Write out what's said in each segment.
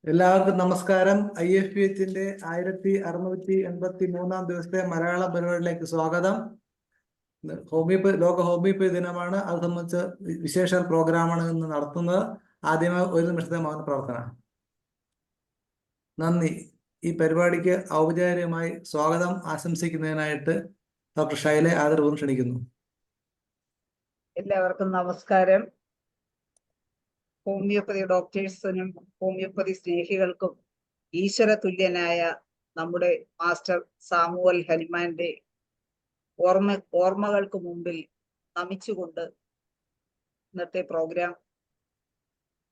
എല്ലാവർക്കും നമസ്കാരം. IFPHന്റെ 1683 ദിവസത്തെ മലയാള പരിപാടിയിലേക്ക് സ്വാഗതം. ലോക ഹോമിയോപ്പതി ദിനമാണ്. അത് സംബന്ധിച്ച് വിശേഷ പ്രോഗ്രാമാണ് ഇന്ന് നടത്തുന്നത്. ആദ്യമായി ഒരു നിമിഷത്തെ മൗന പ്രവർത്തനം. നന്ദി. ഈ പരിപാടിക്ക് ഔപചാരികമായി സ്വാഗതം ആശംസിക്കുന്നതിനായിട്ട് ഡോക്ടർ ഷൈലെ ആദരപൂർവ്വം ക്ഷണിക്കുന്നു. എല്ലാവർക്കും നമസ്കാരം. ഹോമിയോപ്പതി ഡോക്ടേഴ്സിനും ഹോമിയോപ്പതി സ്നേഹികൾക്കും ഈശ്വര തുല്യനായ നമ്മുടെ മാസ്റ്റർ സാമുവൽ ഹനുമാന്റെ ഓർമ്മകൾക്ക് മുമ്പിൽ നമിച്ചുകൊണ്ട് ഇന്നത്തെ പ്രോഗ്രാം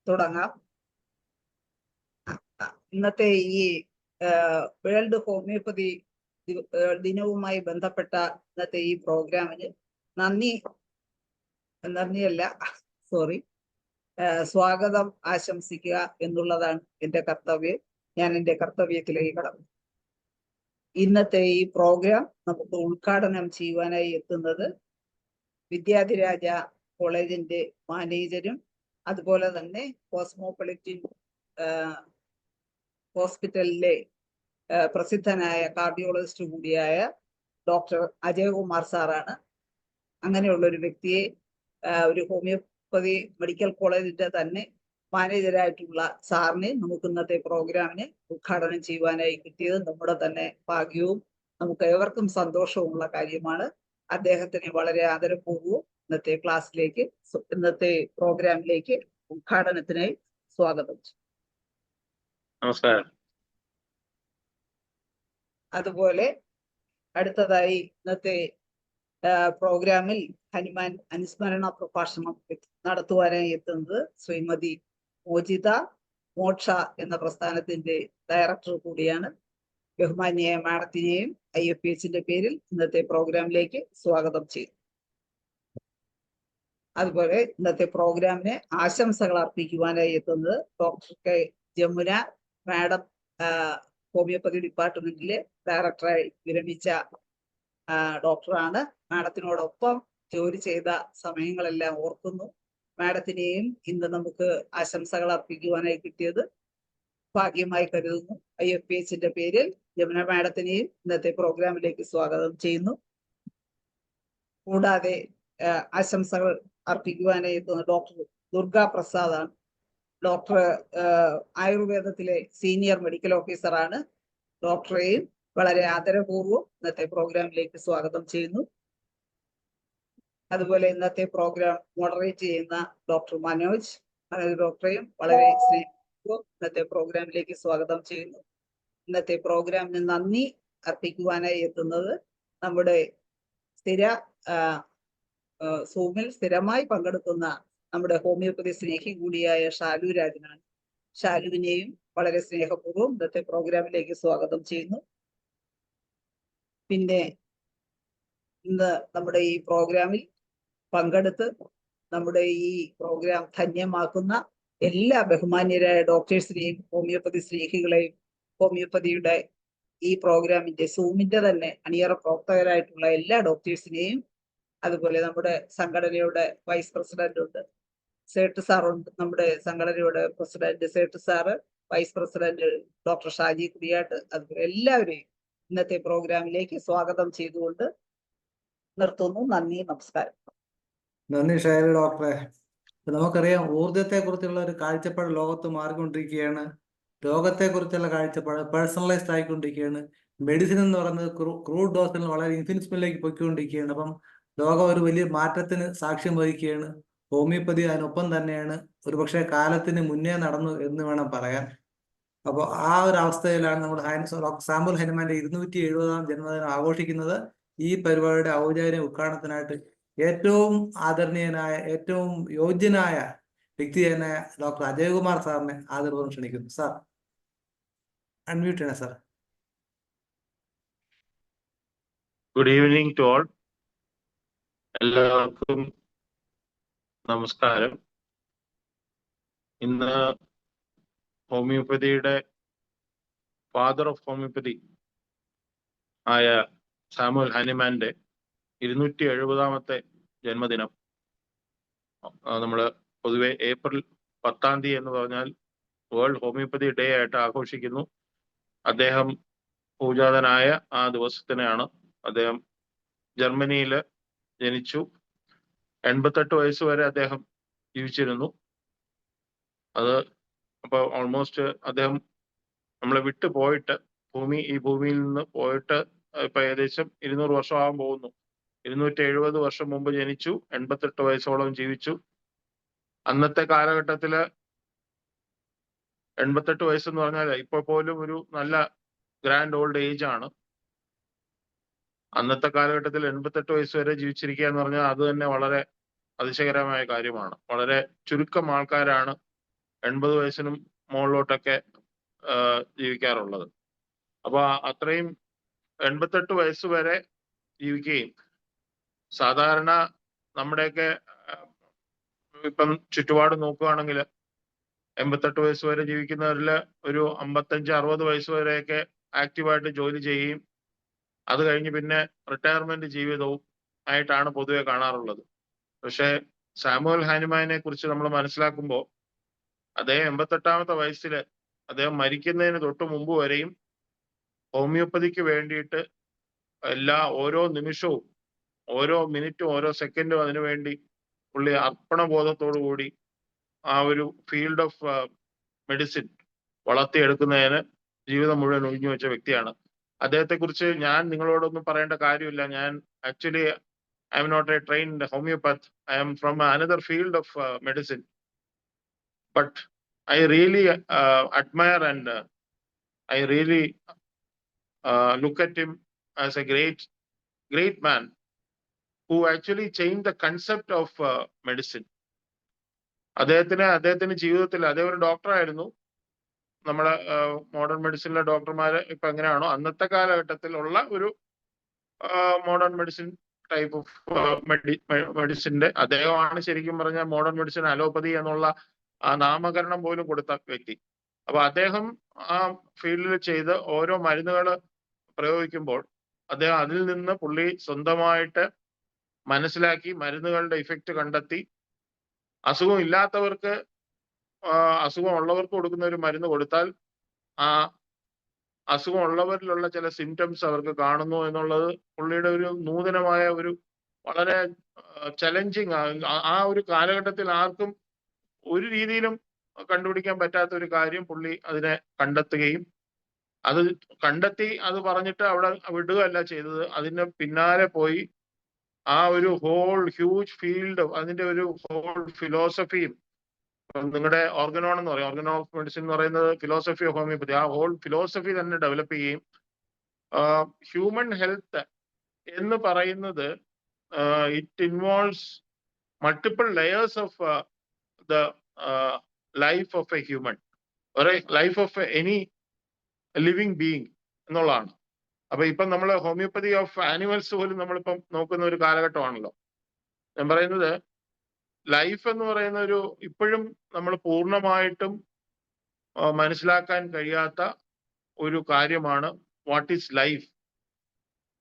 തുടങ്ങാം. ഇന്നത്തെ ഈ വേൾഡ് ഹോമിയോപ്പതി ദിനവുമായി ബന്ധപ്പെട്ട ഇന്നത്തെ ഈ പ്രോഗ്രാമിന് സ്വാഗതം ആശംസിക്കുക എന്നുള്ളതാണ് എൻ്റെ കർത്തവ്യം. ഞാൻ എൻ്റെ കർത്തവ്യത്തിലേക്ക് കടന്നു. ഇന്നത്തെ ഈ പ്രോഗ്രാം നമുക്ക് ഉദ്ഘാടനം ചെയ്യുവാനായി എത്തുന്നത് വിദ്യാധിരാജ കോളേജിന്റെ മാനേജരും അതുപോലെ തന്നെ കോസ്മോപൊളിറ്റൻ ഹോസ്പിറ്റലിലെ പ്രസിദ്ധനായ കാർഡിയോളജിസ്റ്റ് കൂടിയായ ഡോക്ടർ അജയകുമാർ സാറാണ്. അങ്ങനെയുള്ള ഒരു വ്യക്തിയെ ഒരു ഹോമിയോപ്പതി മെഡിക്കൽ കോളേജിന്റെ തന്നെ മാനേജരായിട്ടുള്ള സാറിനെ നമുക്ക് ഇന്നത്തെ പ്രോഗ്രാമിന് ഉദ്ഘാടനം ചെയ്യുവാനായി കിട്ടിയത് നമ്മുടെ തന്നെ ഭാഗ്യവും നമുക്ക് ഏവർക്കും സന്തോഷവുമുള്ള കാര്യമാണ്. അദ്ദേഹത്തിന് വളരെ ആദരപൂർവ്വം ഇന്നത്തെ പ്രോഗ്രാമിലേക്ക് ഉദ്ഘാടനത്തിനായി സ്വാഗതം. നമസ്കാരം. അതുപോലെ അടുത്തതായി ഇന്നത്തെ പ്രോഗ്രാമിൽ ഹനുമാൻ അനുസ്മരണ പ്രഭാഷണം നടത്തുവാനായി എത്തുന്നത് ശ്രീമതി മോചിത മോക്ഷ എന്ന പ്രസ്ഥാനത്തിന്റെ ഡയറക്ടർ കൂടിയാണ്. ബഹുമാന്യായ മാഡത്തിനെയും IFPHന്റെ പേരിൽ ഇന്നത്തെ പ്രോഗ്രാമിലേക്ക് സ്വാഗതം ചെയ്തു. അതുപോലെ ഇന്നത്തെ പ്രോഗ്രാമിന് ആശംസകൾ അർപ്പിക്കുവാനായി എത്തുന്നത് doctor K Jamuna madam, homoeopathy ഡിപ്പാർട്ട്മെന്റിലെ ഡയറക്ടറായി വിരമിച്ച ഡോക്ടറാണ്. മാഡത്തിനോടൊപ്പം ജോലി ചെയ്ത സമയങ്ങളെല്ലാം ഓർക്കുന്നു. മാഡത്തിനെയും ഇന്ന് നമുക്ക് ആശംസകൾ അർപ്പിക്കുവാനായി കിട്ടിയത് ഭാഗ്യമായി കരുതുന്നു. IFPHന്റെ പേരിൽ ജമുന മാഡത്തിനെയും ഇന്നത്തെ പ്രോഗ്രാമിലേക്ക് സ്വാഗതം ചെയ്യുന്നു. കൂടാതെ ആശംസകൾ അർപ്പിക്കുവാനായി എത്തുന്ന ഡോക്ടർ ദുർഗാ പ്രസാദാണ്. ഡോക്ടർ ആയുർവേദത്തിലെ സീനിയർ മെഡിക്കൽ ഓഫീസറാണ്. ഡോക്ടറെയും വളരെ ആദരപൂർവ്വം ഇന്നത്തെ പ്രോഗ്രാമിലേക്ക് സ്വാഗതം ചെയ്യുന്നു. അതുപോലെ ഇന്നത്തെ പ്രോഗ്രാം മോഡറേറ്റ് ചെയ്യുന്ന ഡോക്ടർ മനോജ് ഡോക്ടറെയും വളരെ സ്നേഹപൂർവ്വം ഇന്നത്തെ പ്രോഗ്രാമിലേക്ക് സ്വാഗതം ചെയ്യുന്നു. ഇന്നത്തെ പ്രോഗ്രാമിന് നന്ദി അർപ്പിക്കുവാനായി എത്തുന്നത് നമ്മുടെ സൂമിൽ സ്ഥിരമായി പങ്കെടുക്കുന്ന നമ്മുടെ ഹോമിയോപ്പതി സ്നേഹി കൂടിയായ ഷാലു രാജനാണ്. ഷാലുവിനെയും വളരെ സ്നേഹപൂർവ്വം ഇന്നത്തെ പ്രോഗ്രാമിലേക്ക് സ്വാഗതം ചെയ്യുന്നു. പിന്നെ ഇന്ന് നമ്മുടെ ഈ പ്രോഗ്രാമിൽ പങ്കെടുത്ത് നമ്മുടെ ഈ പ്രോഗ്രാം ധന്യമാക്കുന്ന എല്ലാ ബഹുമാന്യരായ ഡോക്ടേഴ്സിനെയും ഹോമിയോപ്പതി സ്നേഹികളെയും ഹോമിയോപ്പതിയുടെ ഈ പ്രോഗ്രാമിന്റെ സൂമിന്റെ തന്നെ അണിയറ പ്രവർത്തകരായിട്ടുള്ള എല്ലാ ഡോക്ടേഴ്സിനെയും, അതുപോലെ നമ്മുടെ സംഘടനയുടെ വൈസ് പ്രസിഡന്റ് ഉണ്ട്, സേട്ട് സാറുണ്ട്, നമ്മുടെ സംഘടനയുടെ president Sait sir, vice president doctor Shaji Kudiyat, അതുപോലെ എല്ലാവരെയും ഇന്നത്തെ പ്രോഗ്രാമിലേക്ക് സ്വാഗതം ചെയ്തുകൊണ്ട് നിർത്തുന്നു. നന്ദി, നമസ്കാരം. നന്ദി ഷൈല ഡോക്ടറെ. നമുക്കറിയാം, ഊർജത്തെ കുറിച്ചുള്ള ഒരു കാഴ്ചപ്പാട് ലോകത്ത് മാറിക്കൊണ്ടിരിക്കുകയാണ്. രോഗത്തെ കുറിച്ചുള്ള കാഴ്ചപ്പാട് പേഴ്സണലൈസ്ഡ് ആയിക്കൊണ്ടിരിക്കുകയാണ്. മെഡിസിൻ എന്ന് പറയുന്നത് ക്രൂഡ് ഡോസിൽ വളരെ ഇൻഫിനിസ്മിലേക്ക് പൊയ്ക്കൊണ്ടിരിക്കുകയാണ്. അപ്പം ലോകം ഒരു വലിയ മാറ്റത്തിന് സാക്ഷ്യം വഹിക്കുകയാണ്. ഹോമിയോപ്പതി അതിനൊപ്പം തന്നെയാണ്. ഒരുപക്ഷെ കാലത്തിന് മുന്നേ നടന്നു എന്ന് വേണം പറയാൻ. അപ്പോൾ ആ ഒരു അവസ്ഥയിലാണ് നമ്മുടെ ഡോക്ടർ സാമുവൽ ഹനുമാന്റെ 270ാം ജന്മദിനം ആഘോഷിക്കുന്നത്. ഈ പരിപാടിയുടെ ഔപചാരിക ഉദ്ഘാടനത്തിനായിട്ട് ഏറ്റവും ആദരണീയനായ, ഏറ്റവും യോഗ്യനായ വ്യക്തി തന്നെ ഡോക്ടർ അജയകുമാർ സാറിനെ ആദരപൂർവ്വം ക്ഷണിക്കുന്നു. സാർ, അൺമ്യൂട്ട് ചെയ്യണം sir. Good evening to all. എല്ലാവർക്കും നമസ്കാരം. ഇന്ന് ഹോമിയോപ്പതിയുടെ ഫാദർ ഓഫ് ഹോമിയോപ്പതി ആയ സാമുവൽ ഹനുമാന്റെ 270ാമത്തെ ജന്മദിനം. നമ്മൾ പൊതുവെ ഏപ്രിൽ 10 എന്ന് പറഞ്ഞാൽ വേൾഡ് ഹോമിയോപ്പതി ഡേ ആയിട്ട് ആഘോഷിക്കുന്നു. അദ്ദേഹം പൂജാതനായ ആ ദിവസത്തിനാണ്. അദ്ദേഹം ജർമ്മനിയിൽ ജനിച്ചു. 88 വയസ്സ് വരെ അദ്ദേഹം ജീവിച്ചിരുന്നു. അത് അപ്പോൾ ഓൾമോസ്റ്റ് അദ്ദേഹം നമ്മളെ വിട്ടു പോയിട്ട് ഈ ഭൂമിയിൽ നിന്ന് പോയിട്ട് ഇപ്പൊ ഏകദേശം 200 വർഷമാകാൻ പോകുന്നു. 270 വർഷം മുമ്പ് ജനിച്ചു, 88 വയസ്സോളം ജീവിച്ചു. അന്നത്തെ കാലഘട്ടത്തില് 88 വയസ്സെന്ന് പറഞ്ഞാൽ ഇപ്പൊ പോലും ഒരു നല്ല ഗ്രാൻഡ് ഓൾഡ് ഏജ് ആണ്. അന്നത്തെ കാലഘട്ടത്തിൽ 88 വയസ്സ് വരെ ജീവിച്ചിരിക്കുക എന്ന് പറഞ്ഞാൽ അത് തന്നെ വളരെ അതിശയകരമായ കാര്യമാണ്. വളരെ ചുരുക്കം ആൾക്കാരാണ് 80 വയസ്സിനും മുകളിലോട്ടൊക്കെ ജീവിക്കാറുള്ളത്. അപ്പൊ അത്രയും 88 വയസ്സ് വരെ ജീവിക്കുകയും സാധാരണ നമ്മുടെയൊക്കെ ഇപ്പം ചുറ്റുപാട് നോക്കുകയാണെങ്കിൽ 88 വയസ്സ് വരെ ജീവിക്കുന്നവരിൽ ഒരു 55-60 വയസ്സ് വരെയൊക്കെ ആക്റ്റീവായിട്ട് ജോലി ചെയ്യുകയും അത് കഴിഞ്ഞ് പിന്നെ റിട്ടയർമെന്റ് ജീവിതവും ആയിട്ടാണ് പൊതുവെ കാണാറുള്ളത്. പക്ഷേ സാമുവൽ ഹാനിമാനെ കുറിച്ച് നമ്മൾ മനസ്സിലാക്കുമ്പോൾ അദ്ദേഹം 88-ാമത്തെ വയസ്സിൽ അദ്ദേഹം മരിക്കുന്നതിന് തൊട്ട് മുമ്പ് വരെയും ഹോമിയോപ്പതിക്ക് വേണ്ടിയിട്ട് ഓരോ നിമിഷവും ഓരോ മിനിറ്റും ഓരോ സെക്കൻഡും അതിനുവേണ്ടി പുള്ളി അർപ്പണബോധത്തോടു കൂടി ആ ഒരു ഫീൽഡ് ഓഫ് മെഡിസിൻ വളർത്തിയെടുക്കുന്നതിന് ജീവിതം മുഴുവൻ ഒഴിഞ്ഞു വെച്ച വ്യക്തിയാണ്. അദ്ദേഹത്തെ കുറിച്ച് ഞാൻ നിങ്ങളോടൊന്നും പറയേണ്ട കാര്യമില്ല. ഞാൻ actually I am not a trained homeopath. I am from another field of medicine. But I really admire and I really look at him as a great man who actually changed the concept of medicine. അദ്ദേഹത്തിന് ജീവിതത്തിൽ അദ്ദേഹം ഒരു ഡോക്ടറായിരുന്നു. നമ്മുടെ modern മെഡിസിനിലെ ഡോക്ടർമാര് ഇപ്പൊ എങ്ങനെയാണോ അന്നത്തെ കാലഘട്ടത്തിലുള്ള ഒരു മോഡേൺ മെഡിസിൻ ടൈപ്പ് ഓഫ് മെഡിസിന്റെ അദ്ദേഹമാണ് ശരിക്കും പറഞ്ഞാൽ മോഡേൺ മെഡിസിൻ അലോപ്പതി എന്നുള്ള ആ നാമകരണം പോലും കൊടുത്ത വ്യക്തി. അപ്പൊ അദ്ദേഹം ആ ഫീൽഡിൽ ചെയ്ത് ഓരോ മരുന്നുകൾ പ്രയോഗിക്കുമ്പോൾ അദ്ദേഹം അതിൽ നിന്ന് പുള്ളി സ്വന്തമായിട്ട് മനസ്സിലാക്കി മരുന്നുകളുടെ ഇഫക്റ്റ് കണ്ടെത്തി അസുഖം ഇല്ലാത്തവർക്ക് അസുഖം ഉള്ളവർക്ക് കൊടുക്കുന്ന ഒരു മരുന്ന് കൊടുത്താൽ ആ അസുഖം ഉള്ളവരിലുള്ള ചില സിംറ്റംസ് അവർക്ക് കാണുന്നു എന്നുള്ളത് പുള്ളിയുടെ ഒരു നൂതനമായ ഒരു വളരെ ചലഞ്ചിങ് ആ ഒരു കാലഘട്ടത്തിൽ ആർക്കും ഒരു രീതിയിലും കണ്ടുപിടിക്കാൻ പറ്റാത്ത ഒരു കാര്യം പുള്ളി അതിനെ കണ്ടെത്തുകയും അത് കണ്ടെത്തി അത് പറഞ്ഞിട്ട് അവിടെ വിടുകയല്ല ചെയ്തത്. അതിന്റെ പിന്നാലെ പോയി ആ ഒരു ഹോൾ ഹ്യൂജ് ഫീൽഡ് അതിന്റെ ഒരു ഹോൾ ഫിലോസഫിയും നിങ്ങളുടെ ഓർഗനോൺ എന്ന് പറയും, ഓർഗനോൺ ഓഫ് മെഡിസിൻ എന്ന് പറയുന്നത് ഫിലോസഫി ഓഫ് ഹോമിയോപ്പതി, ആ ഹോൾ ഫിലോസഫി തന്നെ ഡെവലപ്പ് ചെയ്യുകയും ഹ്യൂമൻ ഹെൽത്ത് എന്ന് പറയുന്നത് it involves multiple layers of the life of a human ഒരു life of any living being എന്നുള്ളതാണ്. അപ്പൊ ഇപ്പം നമ്മൾ ഹോമിയോപ്പതി ഓഫ് ആനിമൽസ് പോലും നമ്മളിപ്പം നോക്കുന്ന ഒരു കാലഘട്ടമാണല്ലോ. ഞാൻ പറയുന്നത് ലൈഫ് എന്ന് പറയുന്ന ഒരു ഇപ്പോഴും നമ്മൾ പൂർണ്ണമായിട്ടും മനസ്സിലാക്കാൻ കഴിയാത്ത ഒരു കാര്യമാണ് what is life.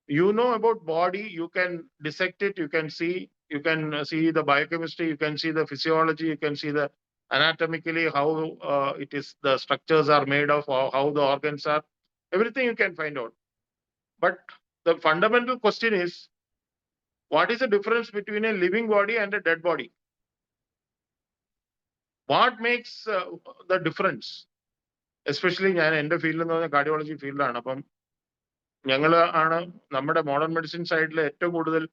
You know about body, you can dissect it, you can see the biochemistry, you can see the physiology, you can see the anatomically how it is, the structures are made of, how the organs are, everything you can find out. But the fundamental question is, what is the difference between a living body and a dead body? What makes the difference? Especially ഞാൻ എൻ്റെ field എന്ന് പറഞ്ഞാൽ cardiology ഫീൽഡാണ്. അപ്പം ഞങ്ങൾ ആണ് നമ്മുടെ modern medicine സൈഡിൽ ഏറ്റവും കൂടുതൽ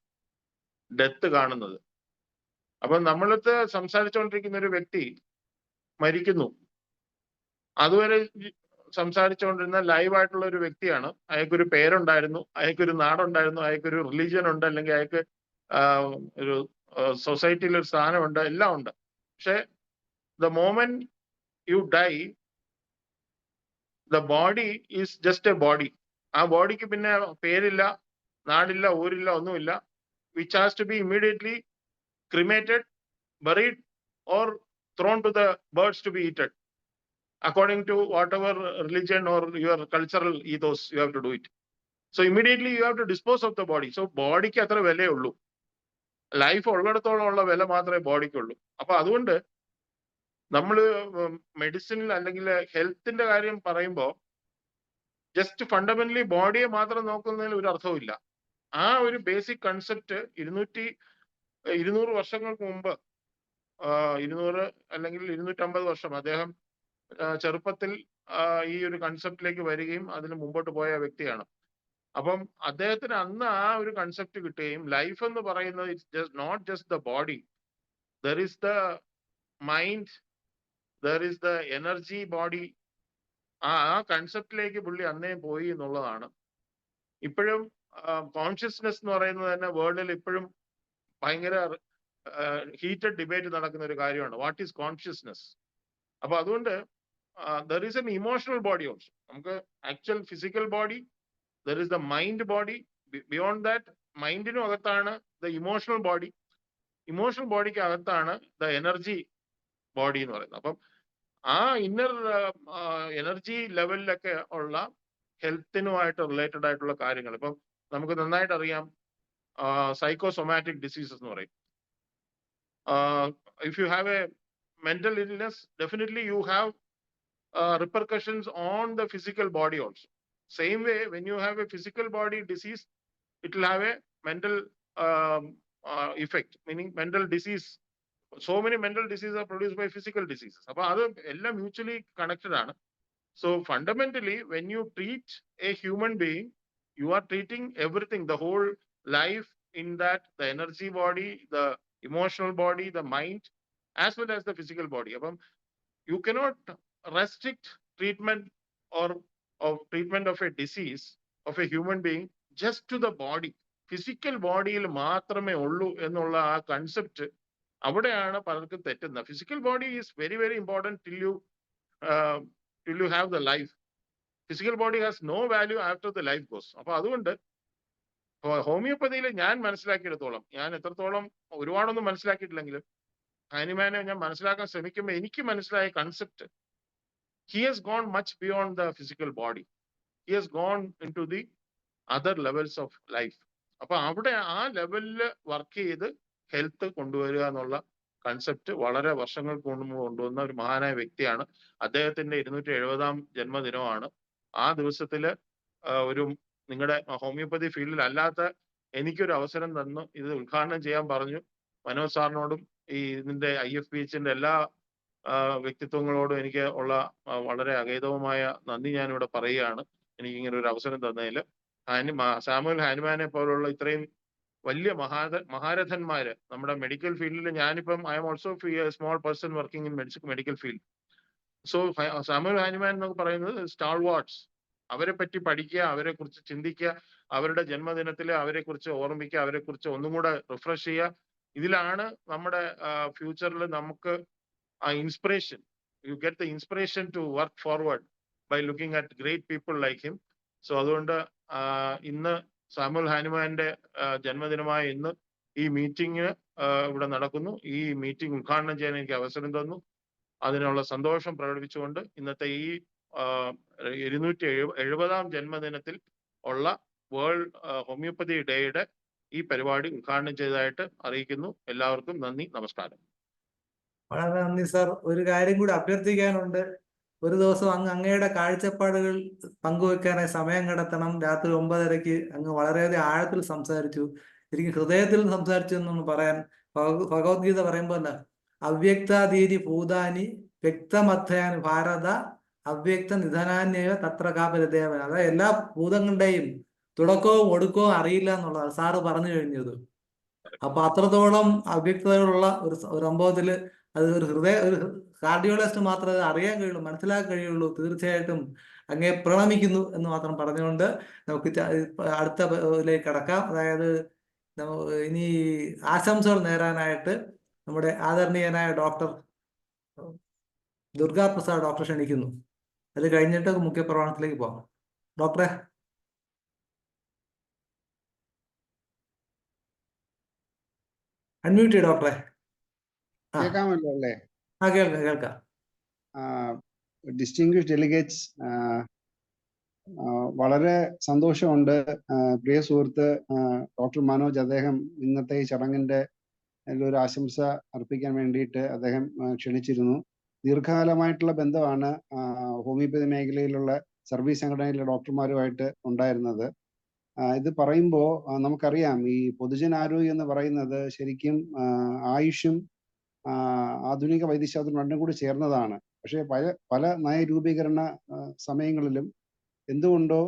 ഡെത്ത് കാണുന്നത്. അപ്പം നമ്മളടുത്ത് സംസാരിച്ചുകൊണ്ടിരിക്കുന്ന ഒരു വ്യക്തി മരിക്കുന്നു, അതുവരെ സംസാരിച്ചുകൊണ്ടിരുന്ന ലൈവായിട്ടുള്ള ഒരു വ്യക്തിയാണ്. അയാൾക്കൊരു പേരുണ്ടായിരുന്നു, അയാൾക്കൊരു നാടുണ്ടായിരുന്നു, അയാൾക്കൊരു റിലീജിയൻ ഉണ്ട്, അല്ലെങ്കിൽ അയാൾക്ക് ഒരു സൊസൈറ്റിയിൽ ഒരു സ്ഥാനമുണ്ട്, എല്ലാം ഉണ്ട്. പക്ഷെ the moment you die, the body is just a body. ആ ബോഡിക്ക് പിന്നെ പേരില്ല, നാടില്ല, ഊരില്ല, ഒന്നുമില്ല. which has to be immediately cremated, buried or thrown to the birds to be eaten according to whatever religion or your cultural ethos you have to do it. So immediately you have to dispose of the body. So ബോഡിക്ക് അത്ര വിലയുള്ളൂ, life ഉള്ളിടത്തോളം ഉള്ള വില മാത്രമേ ബോഡിക്കുള്ളൂ. അപ്പൊ അതുകൊണ്ട് നമ്മൾ മെഡിസിനിൽ അല്ലെങ്കിൽ ഹെൽത്തിന്റെ കാര്യം പറയുമ്പോൾ ജസ്റ്റ് ഫണ്ടമെന്റലി ബോഡിയെ മാത്രം നോക്കുന്നതിൽ ഒരു അർത്ഥവുമില്ല. ആ ഒരു ബേസിക് കൺസെപ്റ്റ് 200 വർഷങ്ങൾക്ക് മുമ്പ് 200 അല്ലെങ്കിൽ 250 വർഷം അദ്ദേഹം ചെറുപ്പത്തിൽ ഈ ഒരു കൺസെപ്റ്റിലേക്ക് വരികയും അതിന് മുമ്പോട്ട് പോയ വ്യക്തിയാണ്. അപ്പം അദ്ദേഹത്തിന് അന്ന് ആ ഒരു കൺസെപ്റ്റ് കിട്ടുകയും ലൈഫ് എന്ന് പറയുന്നത് it's not just the body, there is the mind, there is the energy body. ആ കൺസെപ്റ്റിലേക്ക് പുള്ളി അന്നേ പോയി എന്നുള്ളതാണ്. ഇപ്പോഴും കോൺഷ്യസ്നെസ് എന്ന് പറയുന്നത് തന്നെ വേൾഡിൽ ഇപ്പോഴും ഭയങ്കര ഹീറ്റഡ് ഡിബേറ്റ് നടക്കുന്ന ഒരു കാര്യമാണ്. What is consciousness? അപ്പൊ അതുകൊണ്ട് there is an emotional body also. നമുക്ക് actual physical body, there is the mind body. Beyond that മൈൻഡിനും അകത്താണ് ദ ഇമോഷണൽ ബോഡി, ഇമോഷണൽ ബോഡിക്ക് അകത്താണ് ദ എനർജി ബോഡി എന്ന് പറയുന്നത്. അപ്പം ആ ഇന്നർ എനർജി ലെവലിലൊക്കെ ഉള്ള ഹെൽത്തിനുമായിട്ട് റിലേറ്റഡ് ആയിട്ടുള്ള കാര്യങ്ങൾ ഇപ്പം നമുക്ക് നന്നായിട്ട് അറിയാം. സൈക്കോസൊമാറ്റിക് ഡിസീസസ് എന്ന് പറയും. If you have A mental illness, definitely you have repercussions on the physical body also. Same way, when you have a physical body disease, it will have a mental effect, meaning mental disease. So many mental diseases are produced by physical diseases. Appo adu ella mutually connected aanu. So fundamentally, when you treat a human being, you are treating everything, the whole life in that, the energy body, the emotional body, the mind, as well as the physical body. അപ്പം you cannot restrict treatment or of treatment of a disease of a human being just to the body. Physical ബോഡിയിൽ മാത്രമേ ഉള്ളൂ എന്നുള്ള ആ concept അവിടെയാണ് പലർക്കും തെറ്റുന്നത്. Physical body is very very important till you have the life. Physical body has no value after the life goes. അപ്പൊ അതുകൊണ്ട് ഹോമിയോപ്പതിയിൽ ഞാൻ മനസ്സിലാക്കിയെടുത്തോളം, ഞാൻ എത്രത്തോളം ഒരുപാടൊന്നും മനസ്സിലാക്കിയിട്ടില്ലെങ്കിലും ഹാനിമാനെ ഞാൻ മനസ്സിലാക്കാൻ ശ്രമിക്കുമ്പോൾ എനിക്ക് മനസ്സിലായ concept, he has gone much beyond the physical body, he has gone into the other levels of life. അപ്പൊ അവിടെ ആ ലെവലിൽ വർക്ക് ചെയ്ത് ഹെൽത്ത് കൊണ്ടുവരിക എന്നുള്ള കൺസെപ്റ്റ് വളരെ വർഷങ്ങൾക്ക് മുമ്പ് കൊണ്ടുവന്ന ഒരു മഹാനായ വ്യക്തിയാണ്. അദ്ദേഹത്തിന്റെ 270-ാം ജന്മദിനമാണ്. ആ ദിവസത്തില് ഒരു നിങ്ങളുടെ ഹോമിയോപ്പതി ഫീൽഡിൽ അല്ലാത്ത എനിക്കൊരു അവസരം തന്നു ഇത് ഉദ്ഘാടനം ചെയ്യാൻ പറഞ്ഞു. മനോജ് സാറിനോടും ഈ ഇതിന്റെ IFPHന്റെ എല്ലാ വ്യക്തിത്വങ്ങളോടും എനിക്ക് ഉള്ള വളരെ അഗൈതവമായ നന്ദി ഞാനിവിടെ പറയുകയാണ്, എനിക്ക് ഇങ്ങനെ ഒരു അവസരം തന്നതിൽ. സാമുവൽ ഹാനിമാനെ പോലുള്ള ഇത്രയും വലിയ മഹാരഥന്മാര് നമ്മുടെ മെഡിക്കൽ ഫീൽഡിൽ, ഞാനിപ്പം I am also small person working in medical field. So Samuel Hahnemann എന്നൊക്കെ പറയുന്നത് സ്റ്റാർ വാട്സ്. അവരെ പറ്റി പഠിക്കുക, അവരെ കുറിച്ച് ചിന്തിക്കുക, അവരുടെ ജന്മദിനത്തിൽ അവരെ കുറിച്ച് ഓർമ്മിക്കുക, അവരെ കുറിച്ച് ഒന്നും കൂടെ റിഫ്രഷ് ചെയ്യുക. ഇതിലാണ് നമ്മുടെ ഫ്യൂച്ചറിൽ നമുക്ക് ആ inspiration, you get the inspiration to work forward by looking at great people like him. So അതുകൊണ്ട് ഇന്ന് സാമുവൽ ഹാനിമാന്റെ ജന്മദിനമായ ഇന്ന് ഈ മീറ്റിംഗ് ഇവിടെ നടക്കുന്നു. ഈ മീറ്റിംഗ് ഉദ്ഘാടനം ചെയ്യാൻ എനിക്ക് അവസരം തന്നു. അതിനുള്ള സന്തോഷം പ്രകടിപ്പിച്ചുകൊണ്ട് ഇന്നത്തെ ഈ 270-ാം ജന്മദിനത്തിൽ ഉള്ള വേൾഡ് ഹോമിയോപ്പതി ഡേയുടെ ഈ പരിപാടി ഉദ്ഘാടനം ചെയ്തതായിട്ട് അറിയിക്കുന്നു. എല്ലാവർക്കും നന്ദി, നമസ്കാരം. വളരെ നന്ദി സാർ. ഒരു കാര്യം കൂടി അഭ്യർത്ഥിക്കാനുണ്ട്. ഒരു ദിവസം അങ്ങയുടെ കാഴ്ചപ്പാടുകൾ പങ്കുവെക്കാനായി സമയം കണ്ടെത്തണം. രാത്രി 9:30 അങ്ങ് വളരെയധികം ആഴത്തിൽ സംസാരിച്ചു. എനിക്ക് ഹൃദയത്തിൽ സംസാരിച്ചു എന്നൊന്ന് പറയാൻ. ഭഗവത്ഗീത പറയുമ്പോൾ അല്ല, അവ്യക്താദീനി ഭൂതാനി വ്യക്തമധ്യാൻ ഭാരത അവ്യക്ത നിധനാന്യവ തത്ര കാപരദേവൻ. അതായത് എല്ലാ ഭൂതങ്ങളുടെയും തുടക്കവും ഒടുക്കവും അറിയില്ല എന്നുള്ളതാണ് സാറ് പറഞ്ഞു കഴിഞ്ഞത്. അപ്പൊ അത്രത്തോളം അവ്യക്തതകളുള്ള ഒരു സംഭവത്തില് അത് ഒരു കാർഡിയോളജിസ്റ്റ് മാത്രമേ അറിയാൻ കഴിയുള്ളൂ, മനസ്സിലാക്കാൻ കഴിയുള്ളൂ. തീർച്ചയായിട്ടും അങ്ങേ പ്രണമിക്കുന്നു എന്ന് മാത്രം പറഞ്ഞുകൊണ്ട് നമുക്ക് അടുത്ത ഇതിലേക്ക് കടക്കാം. അതായത് ഇനി ആശംസകൾ നേരാനായിട്ട് നമ്മുടെ ആദരണീയനായ ഡോക്ടർ ദുർഗാപ്രസാദ് ഡോക്ടർ ക്ഷണിക്കുന്നു. അത് കഴിഞ്ഞിട്ട് മുഖ്യപ്രഭാഷണത്തിലേക്ക് പോകാം. ഡോക്ടറെ അൺമ്യൂട്ട് ചെയ്യ ഡോക്ടറെ. കേൾക്കാമല്ലോ അല്ലേ? കേൾക്കാം. ഡിസ്റ്റിംഗ്വിഷ്ഡ് ഡെലിഗേറ്റ്സ്, വളരെ സന്തോഷമുണ്ട്. പ്രിയ സുഹൃത്ത് ഡോക്ടർ മനോജ്, അദ്ദേഹം ഇന്നത്തെ ഈ ചടങ്ങിന്റെ ഒരു ആശംസ അർപ്പിക്കാൻ വേണ്ടിയിട്ട് അദ്ദേഹം ക്ഷണിച്ചിരുന്നു. ദീർഘകാലമായിട്ടുള്ള ബന്ധമാണ് ഹോമിയോപ്പതി മേഖലയിലുള്ള സർവീസ് സംഘടനയിലെ ഡോക്ടർമാരുമായിട്ട് ഉണ്ടായിരുന്നത്. ഇത് പറയുമ്പോൾ നമുക്കറിയാം ഈ പൊതുജനാരോഗ്യം എന്ന് പറയുന്നത് ശരിക്കും ആയുഷും ആധുനിക വൈദ്യശാസ്ത്രം രണ്ടും കൂടി ചേർന്നതാണ്. പക്ഷേ പല നയരൂപീകരണ സമയങ്ങളിലും എന്തുകൊണ്ടോ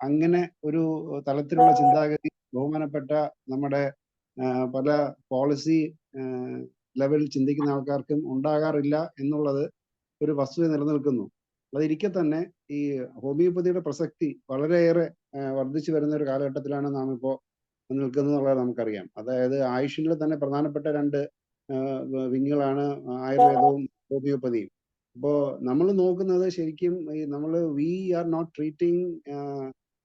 അങ്ങനെ ഒരു തലത്തിലുള്ള ചിന്താഗതി ബഹുമാനപ്പെട്ട നമ്മുടെ പല പോളിസി ലെവലിൽ ചിന്തിക്കുന്ന ആൾക്കാർക്കും ഉണ്ടാകാറില്ല എന്നുള്ളത് ഒരു വസ്തുത നിലനിൽക്കുന്നു. അതിരിക്കെ തന്നെ ഈ ഹോമിയോപ്പതിയുടെ പ്രസക്തി വളരെയേറെ വർദ്ധിച്ചു വരുന്ന ഒരു കാലഘട്ടത്തിലാണ് നാം ഇപ്പോൾ നിൽക്കുന്നത് എന്നുള്ളത് നമുക്കറിയാം. അതായത് ആയുഷിൽ തന്നെ പ്രധാനപ്പെട്ട രണ്ട് വിങ്ങുകളാണ് ആയുർവേദവും ഹോമിയോപ്പതിയും. അപ്പോൾ നമ്മൾ നോക്കുന്നത് ശരിക്കും we are not treating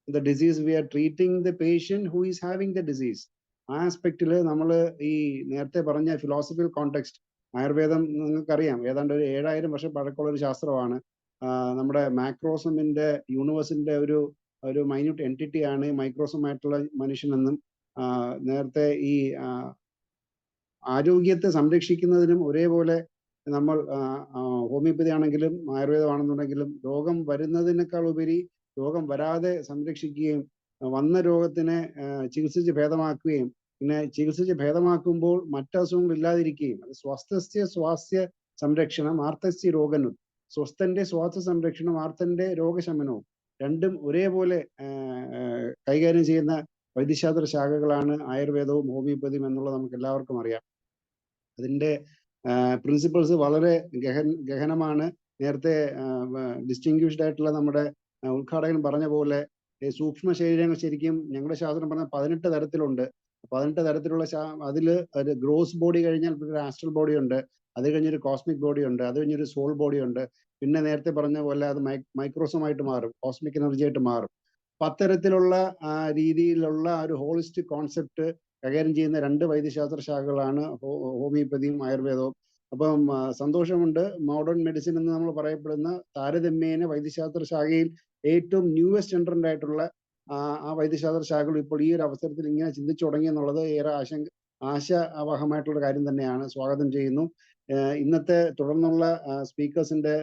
the disease, we are treating the patient who is having the disease. ആ ആസ്പെക്റ്റിൽ നമ്മൾ ഈ നേരത്തെ പറഞ്ഞ ഫിലോസഫിക്കൽ കോണ്ടെക്സ്റ്റ്, ആയുർവേദം നിങ്ങൾക്കറിയാം ഏതാണ്ട് ഒരു 7000 വർഷം പഴക്കമുള്ള ഒരു ശാസ്ത്രമാണ്. നമ്മുടെ മാക്രോസമിന്റെ യൂണിവേഴ്സിന്റെ ഒരു മൈന്യൂട്ട് എൻറ്റിറ്റി ആണ് മൈക്രോസം ആയിട്ടുള്ള മനുഷ്യനെന്നും നേരത്തെ ഈ ആരോഗ്യത്തെ സംരക്ഷിക്കുന്നതിനും ഒരേപോലെ നമ്മൾ ഹോമിയോപ്പതി ആണെങ്കിലും ആയുർവേദമാണെന്നുണ്ടെങ്കിലും രോഗം വരുന്നതിനേക്കാൾ ഉപരി രോഗം വരാതെ സംരക്ഷിക്കുകയും വന്ന രോഗത്തിനെ ചികിത്സിച്ച് ഭേദമാക്കുകയും പിന്നെ ചികിത്സിച്ച് ഭേദമാക്കുമ്പോൾ മറ്റസുഖങ്ങൾ ഇല്ലാതിരിക്കുകയും, അത് സ്വസ്ഥസ്യ സ്വാസ്ഥ്യ സംരക്ഷണം ആർത്തസ്യ രോഗനും, സ്വസ്ഥന്റെ സ്വാസ്ഥ്യ സംരക്ഷണം ആർത്തന്റെ രോഗശമനവും രണ്ടും ഒരേപോലെ കൈകാര്യം ചെയ്യുന്ന വൈദ്യശാസ്ത്ര ശാഖകളാണ് ആയുർവേദവും ഹോമിയോപ്പതിയും എന്നുള്ളത് നമുക്ക് എല്ലാവർക്കും അറിയാം. അതിൻ്റെ പ്രിൻസിപ്പിൾസ് വളരെ ഗഹനമാണ്. നേരത്തെ ഡിസ്റ്റിങ്വിഷ്ഡ് ആയിട്ടുള്ള നമ്മുടെ ഉദ്ഘാടകൻ പറഞ്ഞ പോലെ സൂക്ഷ്മ ശരീരങ്ങൾ ശരിക്കും ഞങ്ങളുടെ ശാസ്ത്രം പറഞ്ഞ 18 തരത്തിലുണ്ട്. 18 തരത്തിലുള്ള അതിൽ ഒരു ഗ്രോസ് ബോഡി കഴിഞ്ഞാൽ ഒരു ആസ്ട്രൽ ബോഡി ഉണ്ട്, അത് കഴിഞ്ഞൊരു കോസ്മിക് ബോഡി ഉണ്ട്, അത് കഴിഞ്ഞൊരു സോൾ ബോഡി ഉണ്ട്, പിന്നെ നേരത്തെ പറഞ്ഞ പോലെ അത് മൈക്രോസമായിട്ട് മാറും, കോസ്മിക് എനർജി ആയിട്ട് മാറും. അത്തരത്തിലുള്ള രീതിയിലുള്ള ഒരു ഹോളിസ്റ്റിക് കോൺസെപ്റ്റ് കൈകാര്യം ചെയ്യുന്ന രണ്ട് വൈദ്യശാസ്ത്ര ശാഖകളാണ് ഹോമിയോപ്പതിയും ആയുർവേദവും. അപ്പം സന്തോഷമുണ്ട്, മോഡേൺ മെഡിസിൻ എന്ന് നമ്മൾ പറയപ്പെടുന്ന താരതമ്യേന വൈദ്യശാസ്ത്ര ശാഖയിൽ ഏറ്റവും ന്യൂവസ്റ്റ് എൻട്രന്റ് ആയിട്ടുള്ള ആ വൈദ്യശാസ്ത്ര ശാഖകൾ ഇപ്പോൾ ഈ ഒരു അവസരത്തിൽ ഇങ്ങനെ ചിന്തിച്ചു തുടങ്ങി എന്നുള്ളത് ഏറെ ആശാവഹമായിട്ടുള്ള കാര്യം തന്നെയാണ്. സ്വാഗതം ചെയ്യുന്നു. ഇന്നത്തെ തുടർന്നുള്ള സ്പീക്കേഴ്സിന്റെ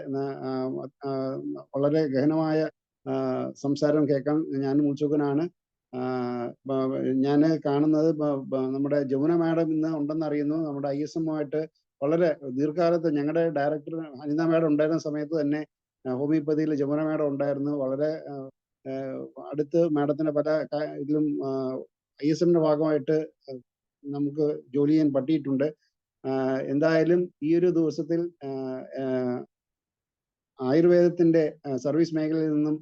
വളരെ ഗഹനമായ സംസാരം കേൾക്കാൻ ഞാൻ ഉത്സുകനാണ്. ഞാൻ കാണുന്നത് നമ്മുടെ ജമുന മാഡം ഇന്ന് ഉണ്ടെന്ന് അറിയുന്നു. നമ്മുടെ ISM ആയിട്ട് വളരെ ദീർഘകാലത്ത് ഞങ്ങളുടെ ഡയറക്ടർ അനിത മാഡം ഉണ്ടായിരുന്ന സമയത്ത് തന്നെ ഹോമിയോപ്പതിയിൽ ജമുന മാഡം ഉണ്ടായിരുന്നു. വളരെ അടുത്ത് മാഡത്തിന്റെ പല ഇതിലും ISMന്റെ ഭാഗമായിട്ട് നമുക്ക് ജോലി ചെയ്യാൻ പറ്റിയിട്ടുണ്ട്. എന്തായാലും ഈ ഒരു ദിവസത്തിൽ ആയുർവേദത്തിന്റെ സർവീസ് മേഖലയിൽ നിന്നും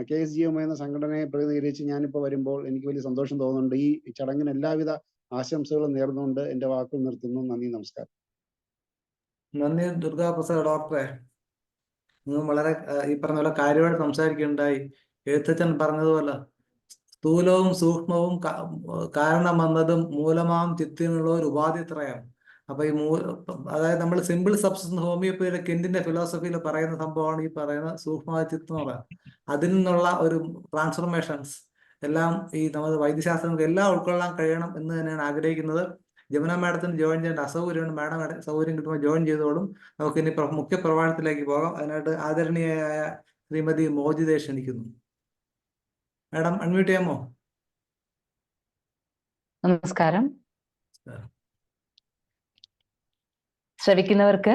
KSGM എന്ന സംഘടനയെ പ്രതിനിധീകരിച്ച് ഞാനിപ്പോൾ വരുമ്പോൾ എനിക്ക് വലിയ സന്തോഷം തോന്നുന്നുണ്ട്. ഈ ചടങ്ങിന് എല്ലാവിധ ആശംസകളും നേർന്നുകൊണ്ട് എൻ്റെ വാക്കുകൾ നിർത്തുന്നു. നന്ദി, നമസ്കാരം. നന്ദി ദുർഗാപ്രസാദ് ഡോക്ടറെ. നിങ്ങൾ വളരെ ഈ പറഞ്ഞ പോലെ കാര്യമായിട്ട് സംസാരിക്കുകയുണ്ടായി. എഴുത്തച്ഛൻ പറഞ്ഞതുപോലെ സ്ഥൂലവും സൂക്ഷ്മവും കാരണം വന്നതും മൂലമാം ചിത്തിനുള്ള ഒരു ഉപാധിത്രയം. അപ്പൊ ഈ അതായത് നമ്മൾ സിമ്പിൾ സബ്സ്റ്റൻസ് ഹോമിയോപ്പതിയിലെ കെന്റിന്റെ ഫിലോസഫിയിൽ പറയുന്ന സംഭവമാണ് ഈ പറയുന്ന സൂക്ഷ്മമായ ചിത്തം എന്ന് പറയുന്നത്. അതിൽ നിന്നുള്ള ഒരു ട്രാൻസ്ഫോർമേഷൻസ് എല്ലാം ഈ നമ്മുടെ വൈദ്യശാസ്ത്രങ്ങൾക്ക് എല്ലാം ഉൾക്കൊള്ളാൻ കഴിയണം എന്ന് തന്നെയാണ് ആഗ്രഹിക്കുന്നത്. ജമുന മാഡത്തിന് ജോയിൻ ചെയ്യേണ്ട അസൗകര്യമാണ്. മാഡം സൗകര്യം കിട്ടുമ്പോൾ ജോയിൻ ചെയ്തോളും. നമുക്ക് ഇനി മുഖ്യ പ്രഭാഷണത്തിലേക്ക് പോകാം. അതിനായിട്ട് ആദരണീയയായ ശ്രീമതി മോജിതയെ ക്ഷണിക്കുന്നു. മാഡം അൺമ്യൂട്ട് ചെയ്യാമോ? നമസ്കാരം. ശ്രവിക്കുന്നവർക്ക്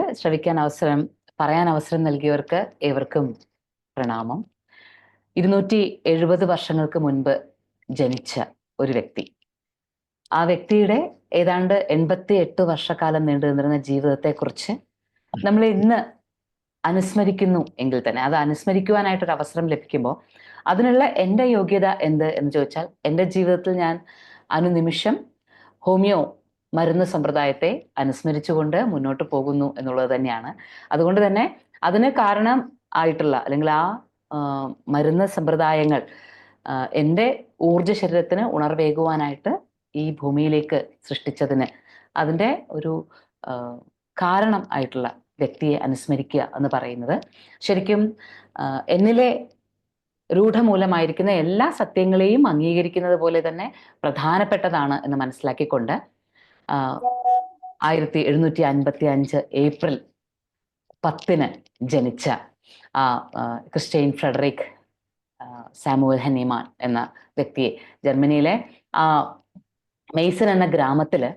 പറയാൻ അവസരം നൽകിയവർക്ക് ഏവർക്കും പ്രണാമം. 270 വർഷങ്ങൾക്ക് മുൻപ് ജനിച്ച ഒരു വ്യക്തി, ആ വ്യക്തിയുടെ ഏതാണ്ട് 88 വർഷക്കാലം നീണ്ടു നിന്നിരുന്ന ജീവിതത്തെക്കുറിച്ച് നമ്മൾ ഇന്ന് അനുസ്മരിക്കുന്നു എങ്കിൽ തന്നെ, അത് അനുസ്മരിക്കുവാനായിട്ടൊരു അവസരം ലഭിക്കുമ്പോൾ അതിനുള്ള എൻ്റെ യോഗ്യത എന്ത് എന്ന് ചോദിച്ചാൽ, എൻ്റെ ജീവിതത്തിൽ ഞാൻ അനുനിമിഷം ഹോമിയോ മരുന്ന് സമ്പ്രദായത്തെ അനുസ്മരിച്ചുകൊണ്ട് മുന്നോട്ട് പോകുന്നു എന്നുള്ളത് തന്നെയാണ്. അതുകൊണ്ട് തന്നെ അതിന് കാരണം ആയിട്ടുള്ള അല്ലെങ്കിൽ ആ മരുന്ന് സമ്പ്രദായങ്ങൾ എൻ്റെ ഊർജ്ജ ശരീരത്തിന് ഉണർവേകുവാനായിട്ട് ഈ ഭൂമിയിലേക്ക് സൃഷ്ടിച്ചതിന് അതിൻ്റെ ഒരു കാരണം ആയിട്ടുള്ള വ്യക്തിയെ അനുസ്മരിക്കുക എന്ന് പറയുന്നത് ശരിക്കും എന്നിലെ രൂഢമൂലമായിരിക്കുന്ന എല്ലാ സത്യങ്ങളെയും അംഗീകരിക്കുന്നത് പോലെ തന്നെ പ്രധാനപ്പെട്ടതാണ് എന്ന് മനസ്സിലാക്കിക്കൊണ്ട് 1755 ഏപ്രിൽ 10 ജനിച്ച ആ ക്രിസ്റ്റ്യൻ ഫ്രെഡറിക് സാമുവൽ ഹെന്നിമാൻ എന്ന വ്യക്തിയെ ജർമ്മനിയിലെ ആ മെയ്സൺ എന്ന ഗ്രാമത്തില്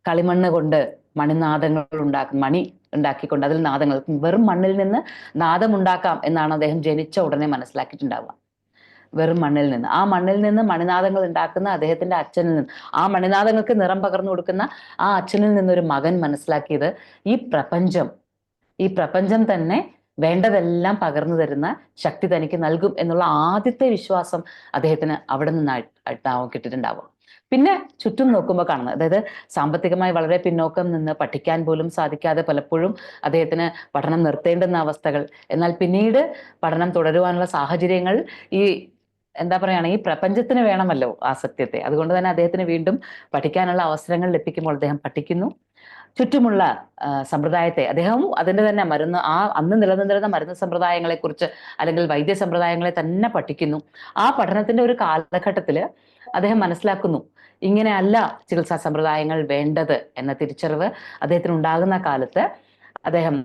കളിമണ്ണ് കൊണ്ട് മണിനാദങ്ങൾ മണി ഉണ്ടാക്കിക്കൊണ്ട് അതിൽ നാദങ്ങൾ, വെറും മണ്ണിൽ നിന്ന് നാദമുണ്ടാക്കാം എന്നാണ് അദ്ദേഹം ജനിച്ച ഉടനെ മനസ്സിലാക്കിയിട്ടുണ്ടാവുക. വെറും മണ്ണിൽ നിന്ന്, ആ മണ്ണിൽ നിന്ന് മണിനാദങ്ങൾ ഉണ്ടാക്കുന്ന അദ്ദേഹത്തിന്റെ അച്ഛനിൽ നിന്ന്, ആ മണിനാദങ്ങൾക്ക് നിറം പകർന്നു കൊടുക്കുന്ന ആ അച്ഛനിൽ നിന്നൊരു മകൻ മനസ്സിലാക്കിയത് ഈ പ്രപഞ്ചം തന്നെ വേണ്ടതെല്ലാം പകർന്നു തരുന്ന ശക്തി തനിക്ക് നൽകും എന്നുള്ള ആദ്യത്തെ വിശ്വാസം അദ്ദേഹത്തിന് അവിടെ നിന്നായിട്ടാവും കിട്ടിയിട്ടുണ്ടാവും. പിന്നെ ചുറ്റും നോക്കുമ്പോൾ കാണുന്നത്, അതായത് സാമ്പത്തികമായി വളരെ പിന്നോക്കം നിന്ന് പഠിക്കാൻ പോലും സാധിക്കാതെ പലപ്പോഴും അദ്ദേഹത്തിന് പഠനം നിർത്തേണ്ടുന്ന അവസ്ഥകൾ, എന്നാൽ പിന്നീട് പഠനം തുടരുവാനുള്ള സാഹചര്യങ്ങൾ ഈ ഈ പ്രപഞ്ചത്തിന് വേണമല്ലോ ആ സത്യത്തെ. അതുകൊണ്ട് തന്നെ അദ്ദേഹത്തിന് വീണ്ടും പഠിക്കാനുള്ള അവസരങ്ങൾ ലഭിക്കുമ്പോൾ അദ്ദേഹം പഠിക്കുന്നു. ചുറ്റുമുള്ള സമ്പ്രദായത്തെ അദ്ദേഹവും അതിൻ്റെ തന്നെ അന്ന് നിലനിന്നിരുന്ന മരുന്ന് സമ്പ്രദായങ്ങളെ കുറിച്ച് അല്ലെങ്കിൽ വൈദ്യ സമ്പ്രദായങ്ങളെ തന്നെ പഠിക്കുന്നു. ആ പഠനത്തിന്റെ ഒരു കാലഘട്ടത്തിൽ അദ്ദേഹം മനസ്സിലാക്കുന്നു ഇങ്ങനെയല്ല ചികിത്സാ സമ്പ്രദായങ്ങൾ വേണ്ടത് എന്ന തിരിച്ചറിവ് അദ്ദേഹത്തിന് ഉണ്ടാകുന്ന കാലത്ത് അദ്ദേഹം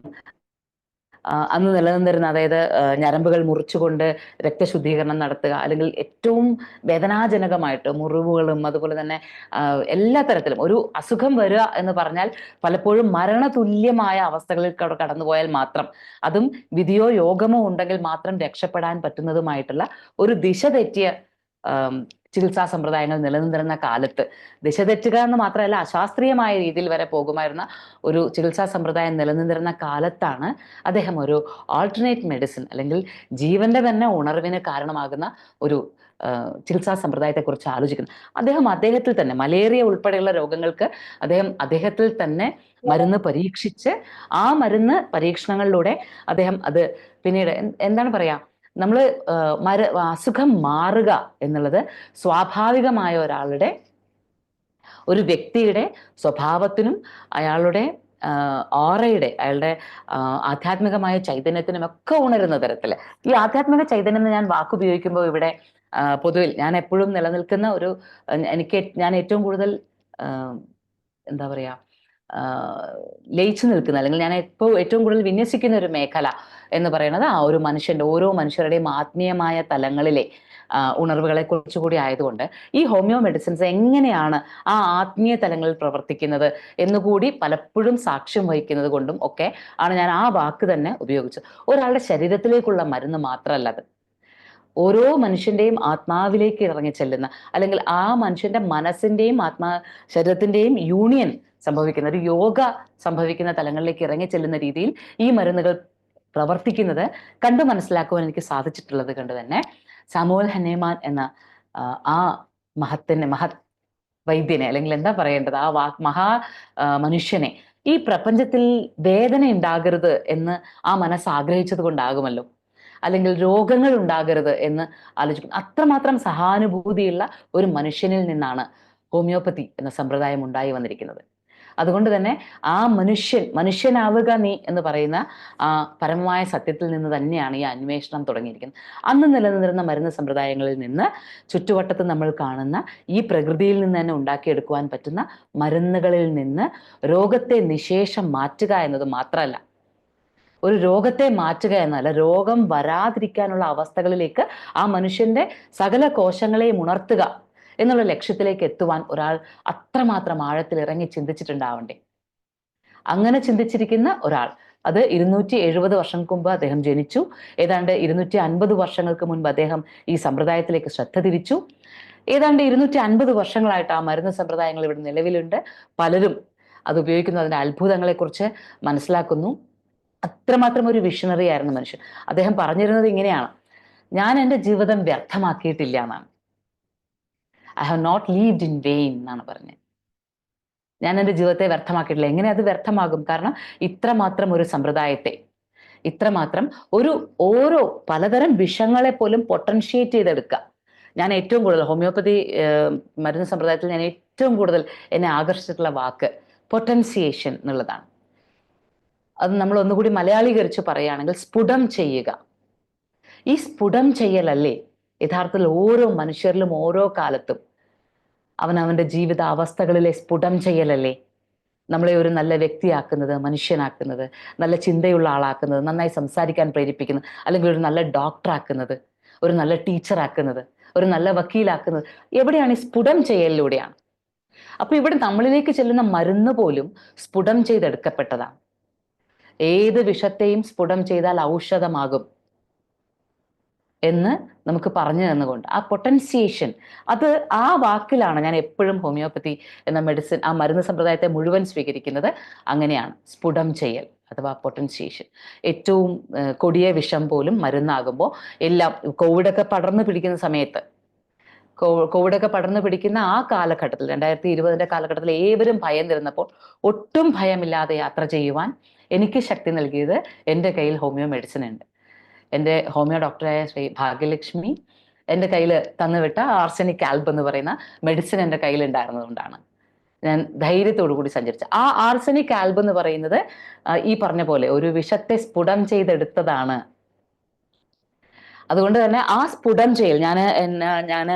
അന്ന് നിലനിന്നിരുന്ന, അതായത് ഞരമ്പുകൾ മുറിച്ചുകൊണ്ട് രക്തശുദ്ധീകരണം നടത്തുക, അല്ലെങ്കിൽ ഏറ്റവും വേദനാജനകമായിട്ട് മുറിവുകളും അതുപോലെ തന്നെ എല്ലാ തരത്തിലും ഒരു അസുഖം വരിക എന്ന് പറഞ്ഞാൽ പലപ്പോഴും മരണതുല്യമായ അവസ്ഥകളിൽ കടന്നുപോയാൽ മാത്രം, അതും വിധിയോ യോഗമോ ഉണ്ടെങ്കിൽ മാത്രം രക്ഷപ്പെടാൻ പറ്റുന്നതുമായിട്ടുള്ള ഒരു ദിശ തെറ്റിയ ചികിത്സാ സമ്പ്രദായങ്ങൾ നിലനിന്നിരുന്ന കാലത്ത്, ദിശ തെറ്റുക എന്ന് മാത്രമല്ല അശാസ്ത്രീയമായ രീതിയിൽ വരെ പോകുമായിരുന്ന ഒരു ചികിത്സാ സമ്പ്രദായം നിലനിന്നിരുന്ന കാലത്താണ് അദ്ദേഹം ഒരു ആൾട്ടർനേറ്റ് മെഡിസിൻ അല്ലെങ്കിൽ ജീവന്റെ തന്നെ ഉണർവിന് കാരണമാകുന്ന ഒരു ചികിത്സാ സമ്പ്രദായത്തെക്കുറിച്ച് ആലോചിക്കുന്നത്. അദ്ദേഹത്തിൽ തന്നെ മലേറിയ ഉൾപ്പെടെയുള്ള രോഗങ്ങൾക്ക് അദ്ദേഹത്തിൽ തന്നെ മരുന്ന് പരീക്ഷിച്ച് ആ മരുന്ന് പരീക്ഷണങ്ങളിലൂടെ അദ്ദേഹം അത് പിന്നീട് എന്താണ് പറയാ, നമ്മൾ അസുഖം മാറുക എന്നുള്ളത് സ്വാഭാവികമായ ഒരു വ്യക്തിയുടെ സ്വഭാവത്തിനും അയാളുടെ ഓറയുടെ, അയാളുടെ ആധ്യാത്മികമായ ചൈതന്യത്തിനും ഒക്കെ ഉണരുന്ന തരത്തിൽ. ഈ ആധ്യാത്മിക ചൈതന്യം എന്ന് ഞാൻ വാക്കുപയോഗിക്കുമ്പോൾ ഇവിടെ പൊതുവിൽ ഞാൻ എപ്പോഴും നിലനിൽക്കുന്ന ഞാൻ ഏറ്റവും കൂടുതൽ ലയിച്ചു നിൽക്കുന്ന, അല്ലെങ്കിൽ ഞാൻ ഏറ്റവും കൂടുതൽ വിന്യസിക്കുന്ന ഒരു മേഖല എന്ന് പറയുന്നത് ആ ഒരു ഓരോ മനുഷ്യരുടെയും ആത്മീയമായ തലങ്ങളിലെ ഉണർവുകളെ കുറിച്ചുകൂടി ആയതുകൊണ്ട് ഈ ഹോമിയോ മെഡിസിൻസ് എങ്ങനെയാണ് ആ ആത്മീയ തലങ്ങളിൽ പ്രവർത്തിക്കുന്നത് എന്നുകൂടി പലപ്പോഴും സാക്ഷ്യം വഹിക്കുന്നത് കൊണ്ടും ഒക്കെ ആണ് ഞാൻ ആ വാക്ക് തന്നെ ഉപയോഗിച്ചത്. ഒരാളുടെ ശരീരത്തിലേക്കുള്ള മരുന്ന് മാത്രമല്ല അത്, ഓരോ മനുഷ്യന്റെയും ആത്മാവിലേക്ക് ഇറങ്ങി ചെല്ലുന്ന, അല്ലെങ്കിൽ ആ മനുഷ്യന്റെ മനസ്സിന്റെയും ശരീരത്തിന്റെയും യൂണിയൻ സംഭവിക്കുന്ന, ഒരു യോഗ സംഭവിക്കുന്ന തലങ്ങളിലേക്ക് ഇറങ്ങി ചെല്ലുന്ന രീതിയിൽ ഈ മരുന്നുകൾ പ്രവർത്തിക്കുന്നത് കണ്ടു മനസ്സിലാക്കുവാൻ എനിക്ക് സാധിച്ചിട്ടുള്ളത് കൊണ്ട് തന്നെ സാമുവൽ ഹെന്നിമാൻ എന്ന ആ മഹത് വൈദ്യനെ, അല്ലെങ്കിൽ എന്താ പറയേണ്ടത്, ആ മനുഷ്യനെ ഈ പ്രപഞ്ചത്തിൽ വേദന ഉണ്ടാകരുത് എന്ന് ആ മനസ്സ് ആഗ്രഹിച്ചത് കൊണ്ടാകുമല്ലോ, അല്ലെങ്കിൽ രോഗങ്ങൾ ഉണ്ടാകരുത് എന്ന് ആലോചിക്കുന്നു. അത്രമാത്രം സഹാനുഭൂതിയുള്ള ഒരു മനുഷ്യനിൽ നിന്നാണ് ഹോമിയോപ്പതി എന്ന സമ്പ്രദായം ഉണ്ടായി വന്നിരിക്കുന്നത്. അതുകൊണ്ട് തന്നെ ആ മനുഷ്യനാവുക നീ എന്ന് പറയുന്ന ആ പരമമായ സത്യത്തിൽ നിന്ന് തന്നെയാണ് ഈ അന്വേഷണം തുടങ്ങിയിരിക്കുന്നത്. അന്ന് നിലനിന്നിരുന്ന മരുന്ന് സമ്പ്രദായങ്ങളിൽ നിന്ന് ചുറ്റുവട്ടത്ത് നമ്മൾ കാണുന്ന ഈ പ്രകൃതിയിൽ നിന്ന് തന്നെ ഉണ്ടാക്കിയെടുക്കുവാൻ പറ്റുന്ന മരുന്നുകളിൽ നിന്ന് രോഗത്തെ നിശേഷം മാറ്റുക എന്നത് മാത്രമല്ല, ഒരു രോഗത്തെ മാറ്റുക എന്നല്ല, രോഗം വരാതിരിക്കാനുള്ള അവസ്ഥകളിലേക്ക് ആ മനുഷ്യന്റെ സകല കോശങ്ങളെയും ഉണർത്തുക എന്നുള്ള ലക്ഷ്യത്തിലേക്ക് എത്തുവാൻ ഒരാൾ അത്രമാത്രം ആഴത്തിൽ ഇറങ്ങി ചിന്തിച്ചിട്ടുണ്ടാവണ്ടേ. അങ്ങനെ ചിന്തിച്ചിരിക്കുന്ന ഒരാൾ, അത് 270 വർഷങ്ങൾക്ക് മുമ്പ് അദ്ദേഹം ജനിച്ചു. ഏതാണ്ട് 250 വർഷങ്ങൾക്ക് മുൻപ് അദ്ദേഹം ഈ സമ്പ്രദായത്തിലേക്ക് ശ്രദ്ധ തിരിച്ചു. ഏതാണ്ട് 250 വർഷങ്ങളായിട്ട് ആ മരുന്ന് സമ്പ്രദായങ്ങൾ ഇവിടെ നിലവിലുണ്ട്. പലരും അത് ഉപയോഗിക്കുന്നു, അതിന്റെ അത്ഭുതങ്ങളെക്കുറിച്ച് മനസ്സിലാക്കുന്നു. അത്രമാത്രം ഒരു വിഷണറി ആയിരുന്നു മനുഷ്യൻ. അദ്ദേഹം പറഞ്ഞിരുന്നത് ഇങ്ങനെയാണ്, ഞാൻ എൻ്റെ ജീവിതം വ്യർത്ഥമാക്കിയിട്ടില്ല എന്നാണ്. I have not lived in vain എന്നാണ് പറഞ്ഞത്. ഞാൻ എൻ്റെ ജീവിതത്തെ വ്യർത്ഥമാക്കിയിട്ടില്ല. എങ്ങനെ അത് വ്യർത്ഥമാകും? കാരണം ഇത്രമാത്രം ഒരു സമ്പ്രദായത്തെ, ഇത്രമാത്രം ഓരോ പലതരം വിഷങ്ങളെ പോലും പൊട്ടൻഷിയേറ്റ് ചെയ്തെടുക്കുക. ഞാൻ ഏറ്റവും കൂടുതൽ ഹോമിയോപ്പതി മരുന്ന് സമ്പ്രദായത്തിൽ ഞാൻ ഏറ്റവും കൂടുതൽ എന്നെ ആകർഷിച്ചിട്ടുള്ള വാക്ക് പൊട്ടൻസിയേഷൻ എന്നുള്ളതാണ്. അത് നമ്മൾ ഒന്നുകൂടി മലയാളീകരിച്ച് പറയുകയാണെങ്കിൽ സ്ഫുടം ചെയ്യുക. ഈ സ്ഫുടം ചെയ്യലല്ലേ യഥാർത്ഥത്തിൽ ഓരോ മനുഷ്യരിലും ഓരോ കാലത്തും അവനവന്റെ ജീവിത അവസ്ഥകളിലെ സ്ഫുടം ചെയ്യലല്ലേ നമ്മളെ ഒരു നല്ല വ്യക്തിയാക്കുന്നത്, മനുഷ്യനാക്കുന്നത്, നല്ല ചിന്തയുള്ള ആളാക്കുന്നത്, നന്നായി സംസാരിക്കാൻ പ്രേരിപ്പിക്കുന്നത്, അല്ലെങ്കിൽ ഒരു നല്ല ഡോക്ടറാക്കുന്നത്, ഒരു നല്ല ടീച്ചറാക്കുന്നത്, ഒരു നല്ല വക്കീലാക്കുന്നത് എവിടെയാണ്? ഈ സ്ഫുടം ചെയ്യലിലൂടെയാണ്. അപ്പൊ ഇവിടെ നമ്മളിലേക്ക് ചെല്ലുന്ന മരുന്ന് പോലും സ്ഫുടം ചെയ്തെടുക്കപ്പെട്ടതാണ്. ഏത് വിഷത്തെയും സ്ഫുടം ചെയ്താൽ ഔഷധമാകും എന്ന് നമുക്ക് പറഞ്ഞു തന്നുകൊണ്ട് ആ പൊട്ടൻസിയേഷൻ, അത് ആ വാക്കിലാണ് ഞാൻ എപ്പോഴും ഹോമിയോപ്പതി എന്ന മെഡിസിൻ, ആ മരുന്ന് സമ്പ്രദായത്തെ മുഴുവൻ സ്വീകരിക്കുന്നത് അങ്ങനെയാണ്. സ്ഫുടം ചെയ്യൽ അഥവാ പൊട്ടൻസിയേഷൻ. ഏറ്റവും കൊടിയ വിഷം പോലും മരുന്നാകുമ്പോൾ എല്ലാം, കോവിഡൊക്കെ പടർന്നു പിടിക്കുന്ന സമയത്ത്, കോവിഡൊക്കെ പടർന്നു പിടിക്കുന്ന ആ കാലഘട്ടത്തിൽ, 2020 കാലഘട്ടത്തിൽ ഏവരും ഭയം തരുന്നപ്പോൾ ഒട്ടും ഭയമില്ലാതെ യാത്ര ചെയ്യുവാൻ എനിക്ക് ശക്തി നൽകിയത് എൻ്റെ കയ്യിൽ ഹോമിയോ മെഡിസിൻ ഉണ്ട്. എൻ്റെ ഹോമിയോ ഡോക്ടറായ ശ്രീ ഭാഗ്യലക്ഷ്മി എൻ്റെ കയ്യിൽ തന്നുവിട്ട ആർസെനിക് ആൽബ് എന്ന് പറയുന്ന മെഡിസിൻ എൻ്റെ കയ്യിൽ ഉണ്ടായിരുന്നതുകൊണ്ടാണ് ഞാൻ ധൈര്യത്തോടു കൂടി സഞ്ചരിച്ചത്. ആ ആർസെനിക് ആൽബ് എന്ന് പറയുന്നത് ഈ പറഞ്ഞ പോലെ ഒരു വിഷത്തെ സ്ഫുടം ചെയ്തെടുത്തതാണ്. അതുകൊണ്ട് തന്നെ ആ സ്ഫുടം ചെയ്യൽ ഞാൻ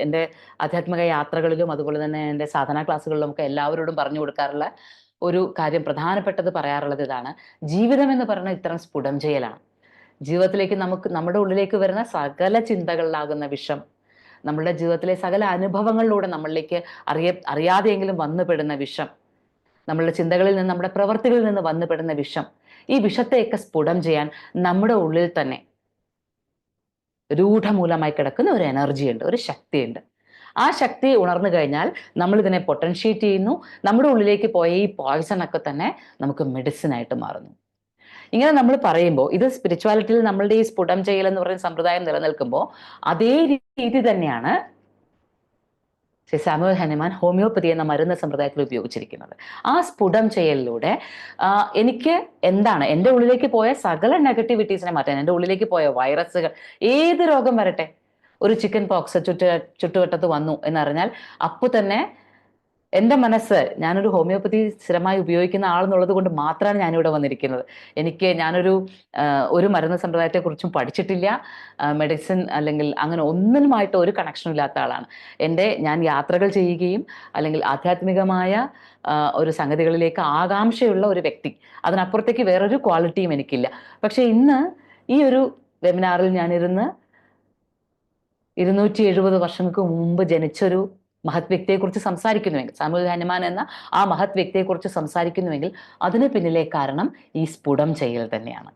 എൻ്റെ ആധ്യാത്മിക യാത്രകളിലും അതുപോലെ തന്നെ എൻ്റെ സാധനാ ക്ലാസ്സുകളിലും ഒക്കെ എല്ലാവരോടും പറഞ്ഞു കൊടുക്കാറുള്ള ഒരു കാര്യം, പ്രധാനപ്പെട്ടത് പറയാറുള്ളത് ഇതാണ്: ജീവിതം എന്ന് പറയുന്നത് ഇത്തരം സ്ഫുടം ചെയ്യലാണ്. ജീവിതത്തിലേക്ക് നമ്മുടെ ഉള്ളിലേക്ക് വരുന്ന സകല ചിന്തകളിലാകുന്ന വിഷം, നമ്മുടെ ജീവിതത്തിലെ സകല അനുഭവങ്ങളിലൂടെ നമ്മളിലേക്ക് അറിയാതെയെങ്കിലും വന്നുപെടുന്ന വിഷം, നമ്മളുടെ ചിന്തകളിൽ നിന്ന്, നമ്മുടെ പ്രവർത്തികളിൽ നിന്ന് വന്നുപെടുന്ന വിഷം, ഈ വിഷത്തെയൊക്കെ സ്ഫുടം ചെയ്യാൻ നമ്മുടെ ഉള്ളിൽ തന്നെ രൂഢമൂലമായി കിടക്കുന്ന ഒരു എനർജി ഉണ്ട്, ഒരു ശക്തിയുണ്ട്. ആ ശക്തി ഉണർന്നു കഴിഞ്ഞാൽ നമ്മൾ ഇതിനെ പൊട്ടൻഷ്യേറ്റ് ചെയ്യുന്നു. നമ്മുടെ ഉള്ളിലേക്ക് പോയ ഈ പോയ്സൺ ഒക്കെ തന്നെ നമുക്ക് മെഡിസിൻ ആയിട്ട് മാറുന്നു. ഇങ്ങനെ നമ്മൾ പറയുമ്പോൾ ഇത് സ്പിരിച്വാലിറ്റിയിൽ നമ്മളുടെ ഈ സ്ഫുടം ചെയ്യൽ എന്ന് പറയുന്ന സമ്പ്രദായം നിലനിൽക്കുമ്പോൾ അതേ രീതി തന്നെയാണ് ശ്രീ സാമുവൽ ഹനുമാൻ ഹോമിയോപ്പതി എന്ന മരുന്ന് സമ്പ്രദായത്തിൽ ഉപയോഗിച്ചിരിക്കുന്നത്. ആ സ്ഫുടം ചെയ്യലിലൂടെ എനിക്ക് എന്താണ് എൻ്റെ ഉള്ളിലേക്ക് പോയ സകല നെഗറ്റിവിറ്റീസിനെ മാറ്റാൻ, എൻ്റെ ഉള്ളിലേക്ക് പോയ വൈറസുകൾ, ഏത് രോഗം വരട്ടെ, ഒരു ചിക്കൻ പോക്സ് ചുറ്റുവട്ടത്ത് വന്നു എന്നറിഞ്ഞാൽ അപ്പോൾ തന്നെ എൻ്റെ മനസ്സ്, ഞാനൊരു ഹോമിയോപ്പതി സ്ഥിരമായി ഉപയോഗിക്കുന്ന ആളെന്നുള്ളത് കൊണ്ട് മാത്രമാണ് ഞാനിവിടെ വന്നിരിക്കുന്നത്. ഒരു മരുന്ന് സമ്പ്രദായത്തെക്കുറിച്ചും പഠിച്ചിട്ടില്ല, മെഡിസിൻ അല്ലെങ്കിൽ അങ്ങനെ ഒന്നിനുമായിട്ട് ഒരു കണക്ഷനും ഇല്ലാത്ത ആളാണ്. ഞാൻ യാത്രകൾ ചെയ്യുകയും അല്ലെങ്കിൽ ആധ്യാത്മികമായ ഒരു സംഗതികളിലേക്ക് ആകാംക്ഷയുള്ള ഒരു വ്യക്തി, അതിനപ്പുറത്തേക്ക് വേറൊരു ക്വാളിറ്റിയും എനിക്കില്ല. പക്ഷെ ഇന്ന് ഈ ഒരു വെബിനാറിൽ ഞാനിരുന്ന് 270 വർഷങ്ങൾക്ക് മുമ്പ് ജനിച്ചൊരു മഹത് വ്യക്തിയെക്കുറിച്ച് സംസാരിക്കുന്നുവെങ്കിൽ, സാമുവൽ ഹനുമാൻ എന്ന ആ മഹത് വ്യക്തിയെക്കുറിച്ച് സംസാരിക്കുന്നുവെങ്കിൽ അതിന് പിന്നിലെ കാരണം ഈ സ്ഫുടം ചെയ്യൽ തന്നെയാണ്.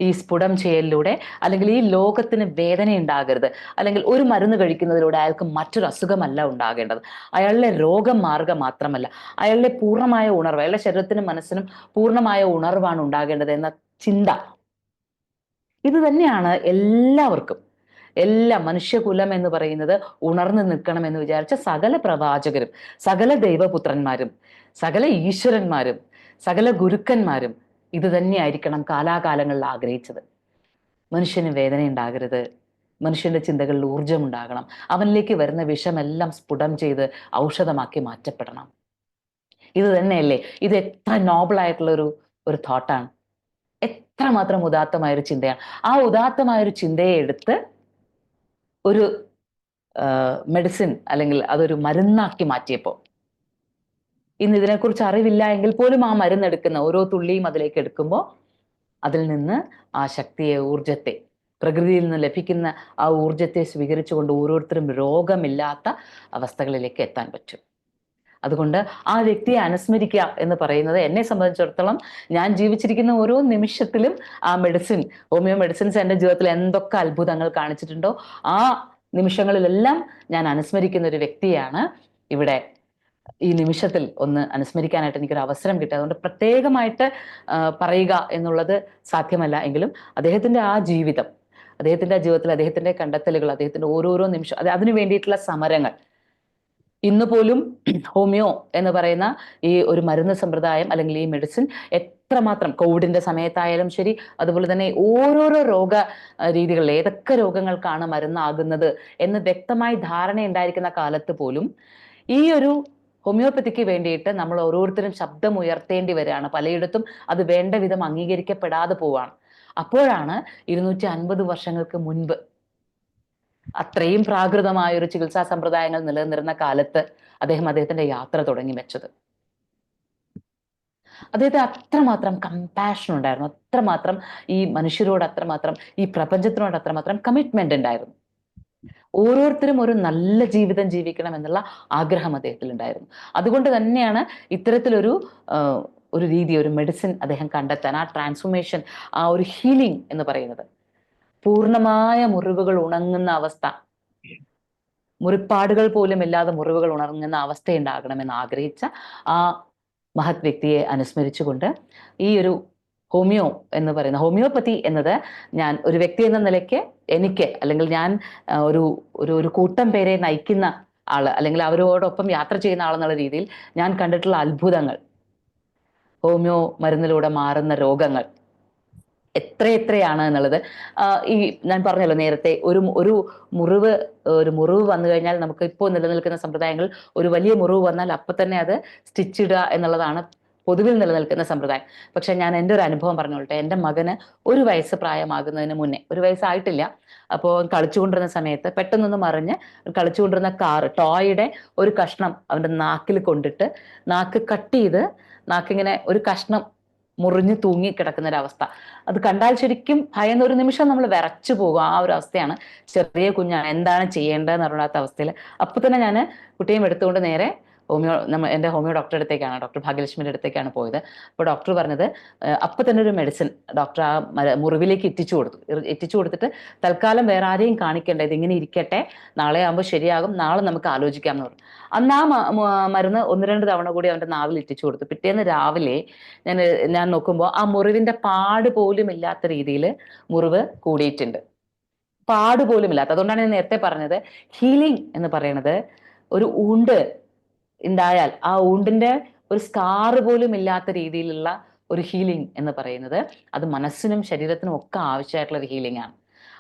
ഈ സ്ഫുടം ചെയ്യലിലൂടെ, അല്ലെങ്കിൽ ഈ ലോകത്തിന് വേദന ഉണ്ടാകരുത്, അല്ലെങ്കിൽ ഒരു മരുന്ന് കഴിക്കുന്നതിലൂടെ അയാൾക്ക് മറ്റൊരു അസുഖമല്ല ഉണ്ടാകേണ്ടത്, അയാളുടെ രോഗം മാറുക മാത്രമല്ല, അയാളുടെ പൂർണ്ണമായ ഉണർവ്, അയാളുടെ ശരീരത്തിനും മനസ്സിനും പൂർണ്ണമായ ഉണർവാണ് ഉണ്ടാകേണ്ടത് എന്ന ചിന്ത, ഇത് തന്നെയാണ് എല്ലാവർക്കും, എല്ലാ മനുഷ്യകുലം എന്ന് പറയുന്നത് ഉണർന്നു നിൽക്കണം എന്ന് വിചാരിച്ച സകല പ്രവാചകരും, സകല ദൈവപുത്രന്മാരും, സകല ഈശ്വരന്മാരും, സകല ഗുരുക്കന്മാരും ഇത് തന്നെയായിരിക്കണം കാലാകാലങ്ങളിൽ ആഗ്രഹിച്ചത്. മനുഷ്യന് വേദന ഉണ്ടാകരുത്, മനുഷ്യന്റെ ചിന്തകളിൽ ഊർജം ഉണ്ടാകണം, അവനിലേക്ക് വരുന്ന വിഷമെല്ലാം സ്ഫുടം ചെയ്ത് ഔഷധമാക്കി മാറ്റപ്പെടണം. ഇത് തന്നെയല്ലേ? ഇത് എത്ര നോബിളായിട്ടുള്ള ഒരു തോട്ടാണ്, എത്രമാത്രം ഉദാത്തമായൊരു ചിന്തയാണ്. ആ ഉദാത്തമായൊരു ചിന്തയെ എടുത്ത് ഒരു മെഡിസിൻ അല്ലെങ്കിൽ അതൊരു മരുന്നാക്കി മാറ്റിയപ്പോൾ, ഇന്ന് ഇതിനെക്കുറിച്ച് അറിവില്ല എങ്കിൽ പോലും ആ മരുന്നെടുക്കുന്ന ഓരോ തുള്ളിയും അതിലേക്ക് എടുക്കുമ്പോൾ അതിൽ നിന്ന് ആ ശക്തിയെ, ഊർജത്തെ, പ്രകൃതിയിൽ നിന്ന് ലഭിക്കുന്ന ആ ഊർജത്തെ സ്വീകരിച്ചുകൊണ്ട് ഓരോരുത്തരും രോഗമില്ലാത്ത അവസ്ഥകളിലേക്ക് എത്താൻ പറ്റും. അതുകൊണ്ട് ആ വ്യക്തിയെ അനുസ്മരിക്കുക എന്ന് പറയുന്നത് എന്നെ സംബന്ധിച്ചിടത്തോളം ഞാൻ ജീവിച്ചിരിക്കുന്ന ഓരോ നിമിഷത്തിലും ആ മെഡിസിൻ, ഹോമിയോ മെഡിസിൻസ് എൻ്റെ ജീവിതത്തിൽ എന്തൊക്കെ അത്ഭുതങ്ങൾ കാണിച്ചിട്ടുണ്ടോ ആ നിമിഷങ്ങളിലെല്ലാം ഞാൻ അനുസ്മരിക്കുന്ന ഒരു വ്യക്തിയാണ്. ഇവിടെ ഈ നിമിഷത്തിൽ ഒന്ന് അനുസ്മരിക്കാനായിട്ട് എനിക്കൊരു അവസരം കിട്ടി. അതുകൊണ്ട് പ്രത്യേകമായിട്ട് പറയുക എന്നുള്ളത് സാധ്യമല്ല എങ്കിലും അദ്ദേഹത്തിൻ്റെ ആ ജീവിതം, അദ്ദേഹത്തിൻ്റെ ജീവിതത്തിൽ അദ്ദേഹത്തിൻ്റെ കണ്ടെത്തലുകൾ, അദ്ദേഹത്തിൻ്റെ ഓരോരോ നിമിഷം, അതിനു വേണ്ടിയിട്ടുള്ള സമരങ്ങൾ, ഇന്ന് പോലും ഹോമിയോ എന്ന് പറയുന്ന ഈ ഒരു മരുന്ന് സമ്പ്രദായം അല്ലെങ്കിൽ ഈ മെഡിസിൻ എത്രമാത്രം കോവിഡിന്റെ സമയത്തായാലും ശരി, അതുപോലെ തന്നെ ഓരോരോ രോഗ രീതികളിൽ ഏതൊക്കെ രോഗങ്ങൾക്കാണ് മരുന്നാകുന്നത് എന്ന് വ്യക്തമായി ധാരണ ഉണ്ടായിരിക്കുന്ന കാലത്ത് പോലും ഈ ഒരു ഹോമിയോപ്പതിക്ക് വേണ്ടിയിട്ട് നമ്മൾ ഓരോരുത്തരും ശബ്ദം ഉയർത്തേണ്ടി വരികയാണ്. പലയിടത്തും അത് വേണ്ട വിധം അംഗീകരിക്കപ്പെടാതെ പോവാണ്. അപ്പോഴാണ് 250 വർഷങ്ങൾക്ക് മുൻപ് അത്രയും പ്രാകൃതമായ ഒരു ചികിത്സാ സമ്പ്രദായങ്ങൾ നിലനിന്നിരുന്ന കാലത്ത് അദ്ദേഹത്തിന്റെ യാത്ര തുടങ്ങി വെച്ചത്. അദ്ദേഹത്തിന് അത്രമാത്രം കമ്പാഷൻ ഉണ്ടായിരുന്നു, അത്രമാത്രം ഈ മനുഷ്യരോട് അത്രമാത്രം ഈ പ്രപഞ്ചത്തിനോട് അത്രമാത്രം കമ്മിറ്റ്മെന്റ് ഉണ്ടായിരുന്നു. ഓരോരുത്തരും ഒരു നല്ല ജീവിതം ജീവിക്കണം എന്നുള്ള ആഗ്രഹം അദ്ദേഹത്തിൽ ഉണ്ടായിരുന്നു. അതുകൊണ്ട് തന്നെയാണ് ഇത്തരത്തിലൊരു ഒരു രീതി, ഒരു മെഡിസിൻ അദ്ദേഹം കണ്ടെത്താൻ, ആ ട്രാൻസ്ഫോർമേഷൻ, ആ ഒരു ഹീലിംഗ് എന്ന് പറയുന്നത്, പൂർണ്ണമായ മുറിവുകൾ ഉണങ്ങുന്ന അവസ്ഥ, മുറിപ്പാടുകൾ പോലും ഇല്ലാതെ മുറിവുകൾ ഉണങ്ങുന്ന അവസ്ഥ ഉണ്ടാകണമെന്ന് ആഗ്രഹിച്ച ആ മഹത് വ്യക്തിയെ അനുസ്മരിച്ചുകൊണ്ട് ഈ ഒരു ഹോമിയോ എന്ന് പറയുന്ന, ഹോമിയോപ്പതി എന്നത് ഞാൻ ഒരു വ്യക്തി എന്ന നിലയ്ക്ക് എനിക്ക്, അല്ലെങ്കിൽ ഞാൻ ഒരു ഒരു ഒരു കൂട്ടം പേരെ നയിക്കുന്ന ആള്, അല്ലെങ്കിൽ അവരോടൊപ്പം യാത്ര ചെയ്യുന്ന ആളെന്നുള്ള രീതിയിൽ ഞാൻ കണ്ടിട്ടുള്ള അത്ഭുതങ്ങൾ, ഹോമിയോ മരുന്നിലൂടെ മാറുന്ന രോഗങ്ങൾ എത്രയാണ് എന്നുള്ളത്, ഈ ഞാൻ പറഞ്ഞല്ലോ നേരത്തെ, ഒരു മുറിവ് വന്നു കഴിഞ്ഞാൽ, നമുക്ക് ഇപ്പോൾ നിലനിൽക്കുന്ന സമ്പ്രദായങ്ങൾ ഒരു വലിയ മുറിവ് വന്നാൽ അപ്പം തന്നെ അത് സ്റ്റിച്ച് ഇടുക എന്നുള്ളതാണ് പൊതുവിൽ നിലനിൽക്കുന്ന സമ്പ്രദായം. പക്ഷെ ഞാൻ എൻ്റെ ഒരു അനുഭവം പറഞ്ഞോട്ടെ. എൻ്റെ മകന് 1 വയസ്സ് പ്രായമാകുന്നതിന് മുന്നേ, 1 വയസ്സായിട്ടില്ല, അപ്പോൾ കളിച്ചുകൊണ്ടിരുന്ന സമയത്ത് പെട്ടെന്നൊന്ന് മറിഞ്ഞ് കളിച്ചുകൊണ്ടിരുന്ന ടോയുടെ ഒരു കഷ്ണം അവൻ്റെ നാക്കിൽ കൊണ്ടിട്ട് നാക്ക് കട്ട് ചെയ്ത്, നാക്കിങ്ങനെ ഒരു കഷ്ണം മുറിഞ്ഞു തൂങ്ങി കിടക്കുന്ന ഒരവസ്ഥ. അത് കണ്ടാൽ ശരിക്കും ഭയന്ന ഒരു നിമിഷം നമ്മൾ വിറച്ചു പോകും. ആ ഒരു അവസ്ഥയാണ്. ചെറിയ കുഞ്ഞാണ്, എന്താണ് ചെയ്യേണ്ടതെന്ന് അറിയാത്ത അവസ്ഥയിൽ. അപ്പൊ തന്നെ ഞാൻ കുട്ടിയും എടുത്തുകൊണ്ട് നേരെ എൻ്റെ ഹോമിയോ ഡോക്ടറുടെ അടുത്തേക്കാണ്, ഡോക്ടർ ഭാഗ്യലക്ഷ്മിയുടെ അടുത്തേക്കാണ് പോയത്. അപ്പോൾ ഡോക്ടർ പറഞ്ഞത്, അപ്പൊ തന്നെ ഒരു മെഡിസിൻ ഡോക്ടർ ആ മുറിവിലേക്ക് എത്തിച്ചു കൊടുത്തിട്ട് തൽക്കാലം വേറെ ആരെയും കാണിക്കേണ്ട, ഇതിങ്ങനെ ഇരിക്കട്ടെ, നാളെ ആകുമ്പോൾ ശരിയാകും, നാളെ നമുക്ക് ആലോചിക്കാം എന്ന് പറഞ്ഞു. അന്ന് ആ മരുന്ന് 1-2 തവണ കൂടി അവൻ്റെ നാവിൽ എത്തിച്ചു കൊടുത്തു. പിറ്റേന്ന് രാവിലെ ഞാൻ നോക്കുമ്പോൾ ആ മുറിവിന്റെ പാട് പോലും ഇല്ലാത്ത രീതിയിൽ മുറിവ് കൂടിയിട്ടുണ്ട്. പാട് പോലും ഇല്ലാത്ത. അതുകൊണ്ടാണ് ഞാൻ നേരത്തെ പറഞ്ഞത്, ഹീലിംഗ് എന്ന് പറയുന്നത്, ഒരു ഊണ്ട് ഉണ്ടായാൽ ആ ഊണ്ടിന്റെ ഒരു സ്കാറ് പോലും ഇല്ലാത്ത രീതിയിലുള്ള ഒരു ഹീലിംഗ് എന്ന് പറയുന്നത്, അത് മനസ്സിനും ശരീരത്തിനും ഒക്കെ ആവശ്യമായിട്ടുള്ള ഒരു ഹീലിംഗ് ആണ്.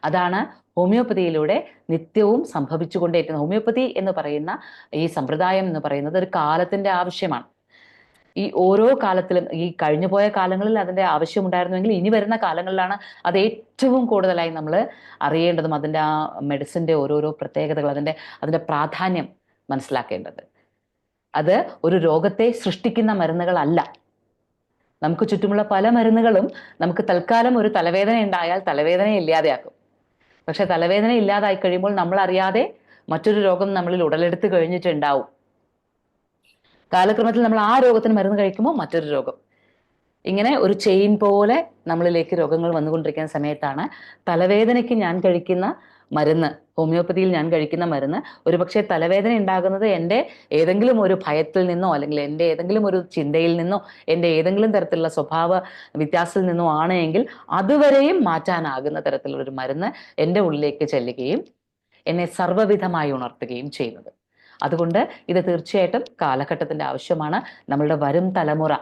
അതാണ് ഹോമിയോപ്പതിയിലൂടെ നിത്യവും സംഭവിച്ചുകൊണ്ടേയിരിക്കുന്നത്. ഹോമിയോപ്പതി എന്ന് പറയുന്ന ഈ സമ്പ്രദായം എന്ന് പറയുന്നത് ഒരു കാലത്തിന്റെ ആവശ്യമാണ്. ഈ ഓരോ കാലത്തിലും, ഈ കഴിഞ്ഞുപോയ കാലങ്ങളിൽ അതിന്റെ ആവശ്യമുണ്ടായിരുന്നുവെങ്കിൽ ഇനി വരുന്ന കാലങ്ങളിലാണ് അത് ഏറ്റവും കൂടുതലായി നമ്മൾ അറിയേണ്ടതും അതിൻ്റെ ആ മെഡിസിന്റെ ഓരോരോ പ്രത്യേകതകൾ, അതിന്റെ പ്രാധാന്യം മനസ്സിലാക്കേണ്ടത്. അത് ഒരു രോഗത്തെ സൃഷ്ടിക്കുന്ന മരുന്നുകളല്ല. നമുക്ക് ചുറ്റുമുള്ള പല മരുന്നുകളും നമുക്ക് തൽക്കാലം ഒരു തലവേദന ഉണ്ടായാൽ തലവേദന ഇല്ലാതെയാക്കും. പക്ഷെ തലവേദന ഇല്ലാതായി കഴിയുമ്പോൾ നമ്മൾ അറിയാതെ മറ്റൊരു രോഗം നമ്മളിൽ ഉടലെടുത്ത് കഴിഞ്ഞിട്ടുണ്ടാവും. കാലക്രമത്തിൽ നമ്മൾ ആ രോഗത്തിന് മരുന്ന് കഴിക്കുമ്പോൾ മറ്റൊരു രോഗം, ഇങ്ങനെ ഒരു ചെയിൻ പോലെ നമ്മളിലേക്ക് രോഗങ്ങൾ വന്നുകൊണ്ടിരിക്കുന്ന സമയത്താണ് തലവേദനയ്ക്ക് ഞാൻ കഴിക്കുന്ന മരുന്ന്, ഹോമിയോപ്പതിയിൽ ഞാൻ കഴിക്കുന്ന മരുന്ന്, ഒരുപക്ഷെ തലവേദന ഉണ്ടാകുന്നത് എൻ്റെ ഏതെങ്കിലും ഒരു ഭയത്തിൽ നിന്നോ, അല്ലെങ്കിൽ എൻ്റെ ഏതെങ്കിലും ഒരു ചിന്തയിൽ നിന്നോ, എൻ്റെ ഏതെങ്കിലും തരത്തിലുള്ള സ്വഭാവ വ്യത്യാസത്തിൽ നിന്നോ ആണ് എങ്കിൽ അതുവരെയും മാറ്റാനാകുന്ന തരത്തിലുള്ള ഒരു മരുന്ന് എൻ്റെ ഉള്ളിലേക്ക് ചെല്ലുകയും എന്നെ സർവ്വവിധമായി ഉണർത്തുകയും ചെയ്യുന്നത്. അതുകൊണ്ട് ഇത് തീർച്ചയായിട്ടും കാലഘട്ടത്തിന്റെ ആവശ്യമാണ്. നമ്മളുടെ വരും തലമുറ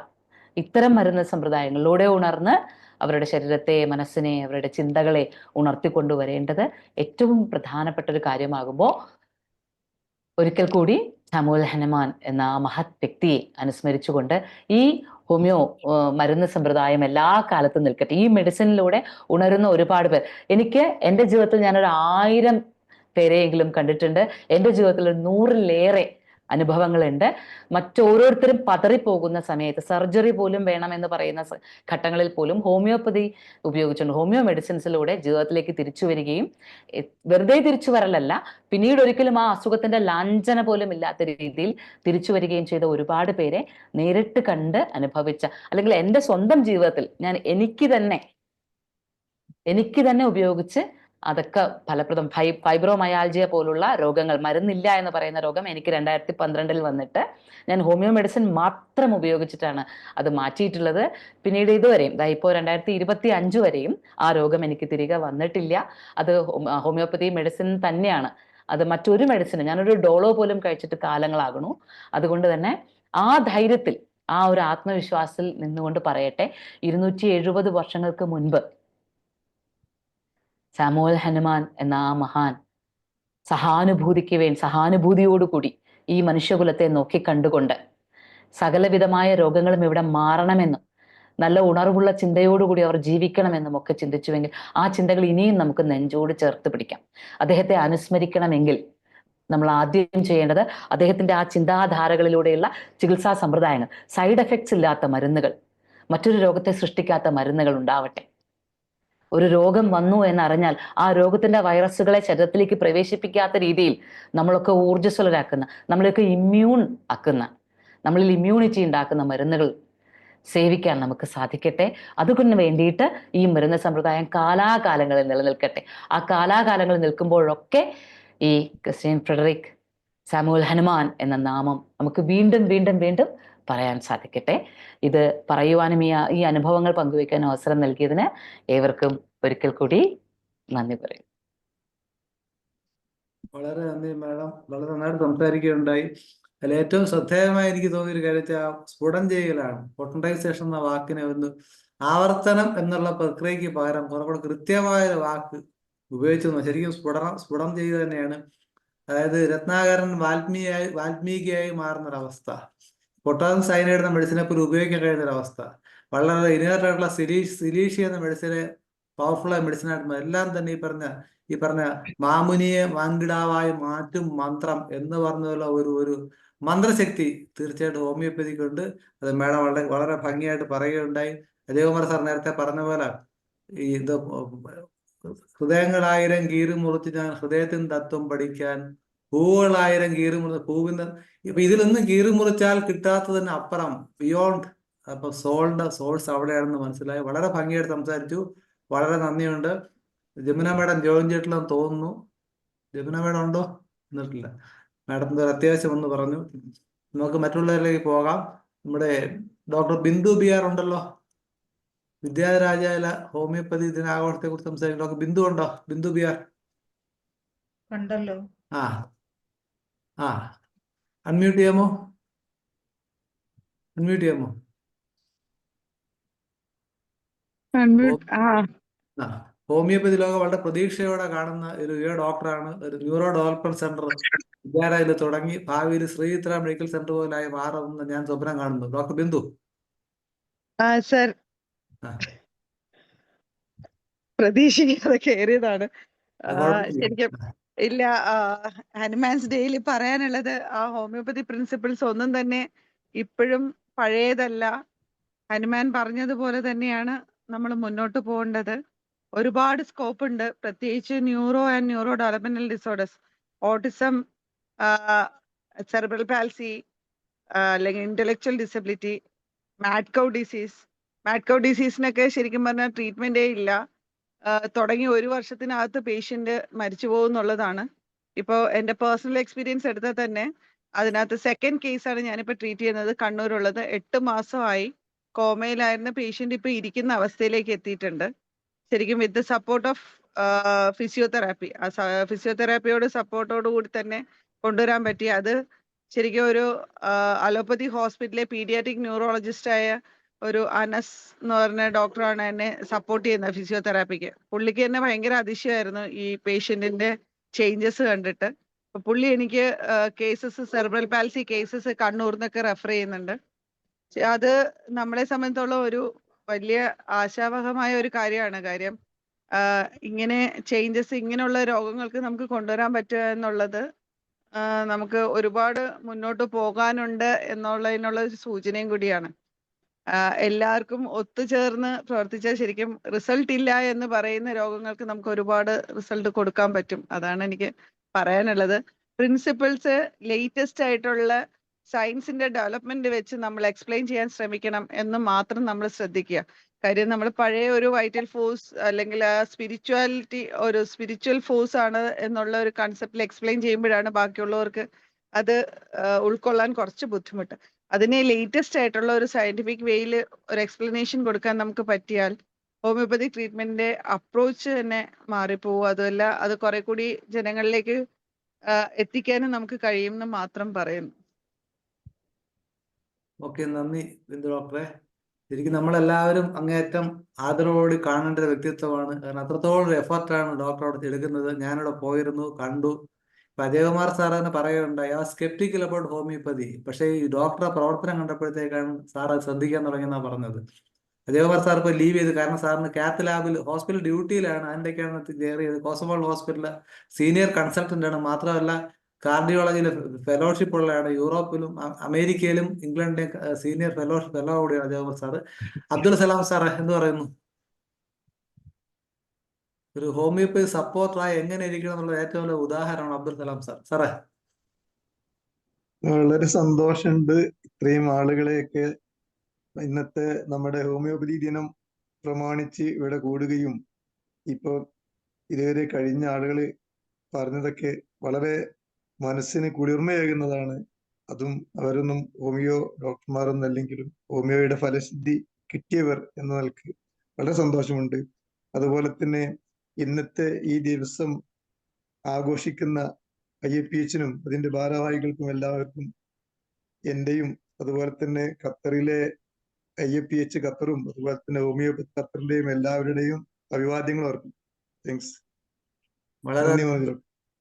ഇത്തരം മരുന്ന് സമ്പ്രദായങ്ങളിലൂടെ ഉണർന്ന് അവരുടെ ശരീരത്തെ, മനസ്സിനെ, അവരുടെ ചിന്തകളെ ഉണർത്തിക്കൊണ്ടുവരേണ്ടത് ഏറ്റവും പ്രധാനപ്പെട്ട ഒരു കാര്യമാകുമ്പോൾ, ഒരിക്കൽ കൂടി സാമുവൽ ഹനമാൻ എന്ന ആ മഹത് വ്യക്തിയെ അനുസ്മരിച്ചുകൊണ്ട് ഈ ഹോമിയോ മരുന്ന് സമ്പ്രദായം എല്ലാ കാലത്തും നിൽക്കട്ടെ. ഈ മെഡിസിനിലൂടെ ഉണരുന്ന ഒരുപാട് പേർ, എനിക്ക് എൻ്റെ ജീവിതത്തിൽ ഞാനൊരു 1000 പേരെയെങ്കിലും കണ്ടിട്ടുണ്ട്. എൻ്റെ ജീവിതത്തിൽ 100-ലേറെ അനുഭവങ്ങളുണ്ട്. മറ്റോരോരുത്തരും പതറിപ്പോകുന്ന സമയത്ത്, സർജറി പോലും വേണമെന്ന് പറയുന്ന ഘട്ടങ്ങളിൽ പോലും ഹോമിയോപ്പതി ഉപയോഗിച്ചുകൊണ്ട്, ഹോമിയോ മെഡിസിൻസിലൂടെ ജീവിതത്തിലേക്ക് തിരിച്ചു വരികയും, വെറുതെ തിരിച്ചു വരലല്ല, പിന്നീട് ഒരിക്കലും ആ അസുഖത്തിന്റെ ലാഞ്ചന പോലും ഇല്ലാത്ത രീതിയിൽ തിരിച്ചു വരികയും ചെയ്ത ഒരുപാട് പേരെ നേരിട്ട് കണ്ട് അനുഭവിച്ച, അല്ലെങ്കിൽ എൻ്റെ സ്വന്തം ജീവിതത്തിൽ ഞാൻ എനിക്ക് തന്നെ ഉപയോഗിച്ച് അതൊക്കെ ഫലപ്രദം. ഫൈബ്രോമയാൾജിയ പോലുള്ള രോഗങ്ങൾ, മരുന്നില്ല എന്ന് പറയുന്ന രോഗം എനിക്ക് 2012 വന്നിട്ട് ഞാൻ ഹോമിയോ മെഡിസിൻ മാത്രം ഉപയോഗിച്ചിട്ടാണ് അത് മാറ്റിയിട്ടുള്ളത്. പിന്നീട് ഇതുവരെയും, ഇപ്പോൾ 2025 വരെയും ആ രോഗം എനിക്ക് തിരികെ വന്നിട്ടില്ല. അത് ഹോമിയോപ്പതി മെഡിസിൻ തന്നെയാണ്. അത് മറ്റൊരു മെഡിസിൻ, ഞാനൊരു ഡോളോ പോലും കഴിച്ചിട്ട് കാലങ്ങളാകണു. അതുകൊണ്ട് തന്നെ ആ ധൈര്യത്തിൽ, ആ ഒരു ആത്മവിശ്വാസത്തിൽ നിന്നുകൊണ്ട് പറയട്ടെ, 270 വർഷങ്ങൾക്ക് മുൻപ് സാമുവൽ ഹനുമാൻ എന്ന ആ മഹാൻ സഹാനുഭൂതിയോടുകൂടി ഈ മനുഷ്യകുലത്തെ നോക്കിക്കണ്ടുകൊണ്ട് സകലവിധമായ രോഗങ്ങളും ഇവിടെ മാറണമെന്നും നല്ല ഉണർവുള്ള ചിന്തയോടുകൂടി അവർ ജീവിക്കണമെന്നും ഒക്കെ ചിന്തിച്ചുവെങ്കിൽ ആ ചിന്തകൾ ഇനിയും നമുക്ക് നെഞ്ചോട് ചേർത്ത് പിടിക്കാം. അദ്ദേഹത്തെ അനുസ്മരിക്കണമെങ്കിൽ നമ്മൾ ആദ്യം ചെയ്യേണ്ടത് അദ്ദേഹത്തിന്റെ ആ ചിന്താധാരകളിലൂടെയുള്ള ചികിത്സാ സമ്പ്രദായങ്ങൾ, സൈഡ് എഫക്ട്സ് ഇല്ലാത്ത മരുന്നുകൾ, മറ്റൊരു രോഗത്തെ സൃഷ്ടിക്കാത്ത മരുന്നുകൾ ഉണ്ടാവട്ടെ. ഒരു രോഗം വന്നു എന്നറിഞ്ഞാൽ ആ രോഗത്തിന്റെ വൈറസുകളെ ശരീരത്തിലേക്ക് പ്രവേശിപ്പിക്കാത്ത രീതിയിൽ നമ്മളൊക്കെ ഊർജ്ജസ്വലരാക്കുന്ന, നമ്മളെയൊക്കെ ഇമ്മ്യൂൺ ആക്കുന്ന, നമ്മളിൽ ഇമ്മ്യൂണിറ്റി ഉണ്ടാക്കുന്ന മരുന്നുകൾ സേവിക്കാൻ നമുക്ക് സാധിക്കട്ടെ. അതുകൊണ്ട് വേണ്ടിയിട്ട് ഈ മരുന്ന് സമ്പ്രദായം കാലാകാലങ്ങളിൽ നിലനിൽക്കട്ടെ. ആ കാലാകാലങ്ങളിൽ നിൽക്കുമ്പോഴൊക്കെ ഈ ക്രിസ്ത്യൻ ഫ്രെഡറിക് സാമുവൽ ഹനുമാൻ എന്ന നാമം നമുക്ക് വീണ്ടും വീണ്ടും വീണ്ടും പറയാൻ സാധിക്കട്ടെ. ഇത് പറയുവാനും ഈ അനുഭവങ്ങൾ പങ്കുവയ്ക്കാൻ അവസരം നൽകിയതിന് ഏവർക്കും ഒരിക്കൽ കൂടി നന്ദി പറയും. വളരെ നന്ദി മാഡം, വളരെ നന്നായിട്ട് സംസാരിക്കുകയുണ്ടായി. അതിൽ ഏറ്റവും ശ്രദ്ധേയമായി എനിക്ക് തോന്നിയൊരു കാര്യത്തെ ആ സ്ഫുടം ചെയ്യലാണ്. പൊട്ടൻറ്റൈസേഷൻ എന്ന വാക്കിനെ ഒന്ന് ആവർത്തനം എന്നുള്ള പ്രക്രിയയ്ക്ക് പകരം കുറെ കൂടെ കൃത്യമായ ഒരു വാക്ക് ഉപയോഗിച്ചു. ശരിക്കും സ്ഫുടം ചെയ്യുക തന്നെയാണ്. അതായത് രത്നാകരൻ വാൽമീകിയായി മാറുന്നൊരവസ്ഥ, പൊട്ടാസ്യം സയനൈഡ് എന്ന മെഡിസിനെ പോലും ഉപയോഗിക്കാൻ കഴിയുന്നൊരവസ്ഥ, വളരെ ഇനേർട്ട് ആയിട്ടുള്ള സിലീഷ്യ എന്ന മെഡിസിനെ പവർഫുള്ളായ മെഡിസിനായിട്ട് എല്ലാം തന്നെ ഈ പറഞ്ഞ മാമുനിയെ വാൻകിടാവായി മാറ്റും മന്ത്രം എന്ന് പറഞ്ഞുള്ള ഒരു മന്ത്രശക്തി തീർച്ചയായിട്ടും ഹോമിയോപ്പതിക്കുണ്ട്. അത് മേഡം വളരെ ഭംഗിയായിട്ട് പറയുകയുണ്ടായി. അജയകുമാർ സാർ നേരത്തെ പറഞ്ഞ പോലെ ഈ ഇത് ഹൃദയങ്ങളായിരം കീറി മുറിച്ച് ഞാൻ ഹൃദയത്തിന് തത്വം പഠിക്കാൻ, പൂവുകളായിരം കീറി മുറിച്ച് പൂവിന് ഇപ്പൊ ഇതിലൊന്നും കീറി മുറിച്ചാൽ കിട്ടാത്തതിന് അപ്പുറം ബിയോണ്ട് അപ്പൊ സോഴ്സ് അവിടെയാണെന്ന് മനസ്സിലായി. വളരെ ഭംഗിയായിട്ട് സംസാരിച്ചു. വളരെ നന്ദിയുണ്ട്. ജമുന മേഡം ജോയിൻ ചെയ്തിട്ടില്ലെന്ന് തോന്നുന്നു. ജമുന മേഡം ഉണ്ടോ? എന്നിട്ടില്ല. മാഡം അത്യാവശ്യം ഒന്ന് പറഞ്ഞു. നമുക്ക് മറ്റുള്ളവരിലേക്ക് പോകാം. നമ്മുടെ ഡോക്ടർ ബിന്ദു ബിആർ ഉണ്ടല്ലോ, വിദ്യാരാജാല ഹോമിയോപ്പതി ദിനാഘോഷത്തെ കുറിച്ച് സംസാരിക്കും. ഡോക്ടർ ബിന്ദു ഉണ്ടോ? ബിന്ദു ബിആർ ഉണ്ടല്ലോ. ആ ആ അൺമ്യൂട്ട് ചെയ്യാമോ? അൺമ്യൂട്ട് ചെയ്യാമോ? ആ ഹോമിയോപ്പതി ലോകം വളരെ പ്രതീക്ഷയോടെ കാണുന്ന ഒരു ഡോക്ടറാണ്. ഒരു ന്യൂറോ ഡെവലപ്മെന്റ് സെന്റർ വിദ്യാലയത്തിൽ തുടങ്ങി ഭാവിയിൽ ശ്രീചിത്ര മെഡിക്കൽ സെന്റർ പോലായി മാറുമെന്ന് ഞാൻ സ്വപ്നം കാണുന്നു. ഡോക്ടർ ബിന്ദു. സർ, ആ, പ്രതീക്ഷിക്കാതെ കയറിയതാണ്. അത് കുഴപ്പമില്ല. ശരിക്കും ഇല്ല, ഹനുമാൻസ് ഡേയിൽ പറയാനുള്ളത് ആ ഹോമിയോപ്പതി പ്രിൻസിപ്പിൾസ് ഒന്നും തന്നെ ഇപ്പോഴും പഴയതല്ല. ഹനുമാൻ പറഞ്ഞതുപോലെ തന്നെയാണ് നമ്മൾ മുന്നോട്ട് പോകേണ്ടത്. ഒരുപാട് സ്കോപ്പ് ഉണ്ട്, പ്രത്യേകിച്ച് neuro and neuro developmental disorders, autism, cerebral പാൽസി, അല്ലെങ്കിൽ ഇന്റലക്ച്വൽ ഡിസബിലിറ്റി, മാഡ് കൗ ഡിസീസിനൊക്കെ ശരിക്കും പറഞ്ഞാൽ ട്രീറ്റ്മെന്റേ ഇല്ല. തുടങ്ങി 1 വർഷത്തിനകത്ത് പേഷ്യന്റ് മരിച്ചു പോകുന്നുള്ളതാണ്. ഇപ്പോൾ എൻ്റെ പേഴ്സണൽ എക്സ്പീരിയൻസ് എടുത്താൽ തന്നെ അതിനകത്ത് സെക്കൻഡ് കേസാണ് ഞാനിപ്പോൾ ട്രീറ്റ് ചെയ്യുന്നത്, കണ്ണൂരുള്ളത്. 8 മാസമായി കോമയിലായിരുന്ന പേഷ്യന്റ് ഇപ്പൊ ഇരിക്കുന്ന അവസ്ഥയിലേക്ക് എത്തിയിട്ടുണ്ട്. ശരിക്കും വിത്ത് സപ്പോർട്ട് ഓഫ് ഫിസിയോതെറാപ്പി, ഫിസിയോതെറാപ്പിയോട് സപ്പോർട്ടോട് കൂടി തന്നെ കൊണ്ടുവരാൻ പറ്റി. അത് ശരിക്കും ഒരു അലോപ്പതി ഹോസ്പിറ്റലിലെ പീഡിയാട്രിക് ന്യൂറോളജിസ്റ്റ് ആയ ഒരു അനസ് എന്ന് പറഞ്ഞ ഡോക്ടറാണ് എന്നെ സപ്പോർട്ട് ചെയ്യുന്നത് ഫിസിയോതെറാപ്പിക്ക്. പുള്ളിക്ക് തന്നെ ഭയങ്കര അതിശയമായിരുന്നു ഈ പേഷ്യന്റിന്റെ ചേഞ്ചസ് കണ്ടിട്ട്. അപ്പൊ പുള്ളി എനിക്ക് കേസസ്, സെറിബ്രൽ പാൽസി കേസസ് കണ്ണൂർന്നൊക്കെ റെഫർ ചെയ്യുന്നുണ്ട്. അത് നമ്മളെ സംബന്ധിച്ചോളം ഒരു വലിയ ആശാവഹമായ ഒരു കാര്യമാണ്. കാര്യം ഇങ്ങനെ ചേഞ്ചസ്, ഇങ്ങനെയുള്ള രോഗങ്ങൾക്ക് നമുക്ക് കൊണ്ടുവരാൻ പറ്റുക എന്നുള്ളത് നമുക്ക് ഒരുപാട് മുന്നോട്ട് പോകാനുണ്ട് എന്നുള്ളതിനുള്ള ഒരു സൂചനയും കൂടിയാണ്. എല്ലാവർക്കും ഒത്തുചേർന്ന് പ്രവർത്തിച്ചാൽ ശരിക്കും റിസൾട്ട് ഇല്ല എന്ന് പറയുന്ന രോഗങ്ങൾക്ക് നമുക്ക് ഒരുപാട് റിസൾട്ട് കൊടുക്കാൻ പറ്റും. അതാണ് എനിക്ക് പറയാനുള്ളത്. പ്രിൻസിപ്പിൾസ് ലേറ്റസ്റ്റ് ആയിട്ടുള്ള സയൻസിന്റെ ഡെവലപ്മെന്റ് വെച്ച് നമ്മൾ എക്സ്പ്ലെയിൻ ചെയ്യാൻ ശ്രമിക്കണം എന്ന് മാത്രം നമ്മൾ ശ്രദ്ധിക്കുക. കാര്യം നമ്മൾ പഴയ ഒരു വൈറ്റൽ ഫോഴ്സ് അല്ലെങ്കിൽ സ്പിരിച്വാലിറ്റി, ഒരു സ്പിരിച്വൽ ഫോഴ്സ് ആണ് എന്നുള്ള ഒരു കൺസെപ്റ്റിൽ എക്സ്പ്ലെയിൻ ചെയ്യുമ്പോഴാണ് ബാക്കിയുള്ളവർക്ക് അത് ഉൾക്കൊള്ളാൻ കുറച്ച് ബുദ്ധിമുട്ട്. അതിനെ ലേറ്റസ്റ്റ് ആയിട്ടുള്ള ഒരു സയന്റിഫിക് വേയിൽ ഒരു എക്സ്പ്ലനേഷൻ കൊടുക്കാൻ നമുക്ക് പറ്റിയാൽ ഹോമിയോപ്പതി ട്രീറ്റ്മെന്റിന്റെ അപ്രോച്ച് തന്നെ മാറിപ്പോവും. അതുമല്ല, അത് കുറെ കൂടി ജനങ്ങളിലേക്ക് എത്തിക്കാനും നമുക്ക് കഴിയുമെന്ന് മാത്രം പറയുന്നു. ഓക്കെ, നന്ദി ബിന്ദു ഡോക്ടറെ. ശരിക്കും നമ്മളെല്ലാവരും അങ്ങേയറ്റം ആദരവോടെ കാണേണ്ട ഒരു വ്യക്തിത്വമാണ്. കാരണം അത്രത്തോളം ഒരു എഫർട്ടാണ് ഡോക്ടർ അവിടെ എടുക്കുന്നത്. ഞാനിവിടെ പോയിരുന്നു, കണ്ടു. ഇപ്പൊ അജയകുമാർ സാർ തന്നെ പറയുകയുണ്ടായി, ആ സ്കെപ്റ്റിക്കൽ അബൌട്ട് ഹോമിയോപ്പതി. പക്ഷേ ഈ ഡോക്ടറെ പ്രവർത്തനം കണ്ടപ്പോഴത്തേക്കാണ് സാർ അത് ശ്രദ്ധിക്കാൻ തുടങ്ങിയെന്നാണ് പറഞ്ഞത്. അജയകുമാർ സാർ ഇപ്പോൾ ലീവ് ചെയ്ത്, കാരണം സാറിന് കാത്ത് ലാബിൽ ഹോസ്പിറ്റൽ ഡ്യൂട്ടിയിലാണ്. അതിൻ്റെയൊക്കെയാണ് കയറിയത്. കോസമോൾ ഹോസ്പിറ്റലിലെ സീനിയർ കൺസൾട്ടന്റ് ആണ്. മാത്രമല്ല കാർഡിയോളജിയിലെ ഫെലോഷിപ്പ് ഉള്ളതാണ്. യൂറോപ്പിലും അമേരിക്കയിലും ഇംഗ്ലണ്ടിലും സീനിയർ ഫെലോ കൂടിയാണ് ജവഹർ സാറ്. അബ്ദുൽ സലാം സാറേ എന്ത് പറയുന്നു? ഒരു ഹോമിയോപ്പതി സപ്പോർട്ടറായി എങ്ങനെ ഇരിക്കണം എന്നുള്ള ഏറ്റവും വലിയ ഉദാഹരണമാണ് അബ്ദുൽ സലാം സാർ. സാറേ വളരെ സന്തോഷമുണ്ട് ഇത്രയും ആളുകളെയൊക്കെ ഇന്നത്തെ നമ്മുടെ ഹോമിയോപ്പതി ദിനം പ്രമാണിച്ച് ഇവിടെ കൂടുകയും ഇപ്പൊ ഇതുവരെ കഴിഞ്ഞ ആളുകൾ പറഞ്ഞതൊക്കെ വളരെ മനസ്സിന് കുളിർമയേകുന്നതാണ്. അതും അവരൊന്നും ഹോമിയോ ഡോക്ടർമാരൊന്നും അല്ലെങ്കിലും ഹോമിയോയുടെ ഫലസിദ്ധി കിട്ടിയവർ എന്ന നിലക്ക് വളരെ സന്തോഷമുണ്ട്. അതുപോലെ തന്നെ ഇന്നത്തെ ഈ ദിവസം ആഘോഷിക്കുന്ന IAPH-നും അതിന്റെ ഭാരവാഹികൾക്കും എല്ലാവർക്കും എന്റെയും അതുപോലെ തന്നെ ഖത്തറിലെ IAPH ഖത്തറും അതുപോലെ തന്നെ ഹോമിയോപ്പതി ഖത്തറിന്റെയും എല്ലാവരുടെയും അഭിവാദ്യങ്ങൾ ഓർക്കും. താങ്ക്സ്. വളരെ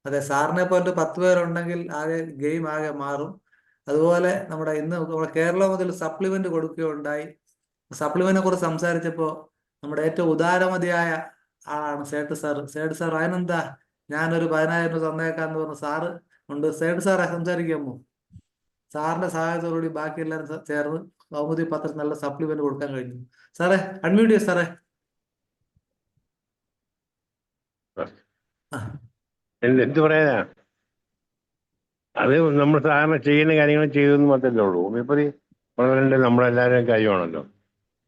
അതെ, സാറിനെ പോലെ 10 പേരുണ്ടെങ്കിൽ ആകെ ഗെയിം ആകെ മാറും. അതുപോലെ ഇന്ന് നമ്മുടെ കേരളം മുതൽ സപ്ലിമെന്റ് കൊടുക്കുകയുണ്ടായി. സപ്ലിമെന്റിനെ കുറിച്ച് സംസാരിച്ചപ്പോൾ നമ്മുടെ ഏറ്റവും ഉദാരമതിയായ ആളാണ് സേഠ് സാർ. സേഠ് സാർ അതിനെന്താ ഞാനൊരു 10,000 രൂപ തന്നേക്കാന്ന് പറഞ്ഞ സാറ് ഉണ്ട്. സേഠ് സാറെ സംസാരിക്കാമോ? സാറിന്റെ സഹായത്തോടുകൂടി ബാക്കി എല്ലാവരും ചേർന്ന് കൗമുദി പത്രത്തിൽ നല്ല സപ്ലിമെന്റ് കൊടുക്കാൻ കഴിഞ്ഞു. സാറേ അൺമ്യൂട്ട് ചെയ്യ സാറേ. എന്ത് പറയാനാ, അത് നമ്മൾ സാധാരണ ചെയ്യുന്ന കാര്യങ്ങൾ ചെയ്തെന്ന് മാത്രമേ ഉള്ളൂ. ഹോമിയോപ്പതി വളരേണ്ടത് നമ്മളെല്ലാവരുടെയും കാര്യമാണല്ലോ.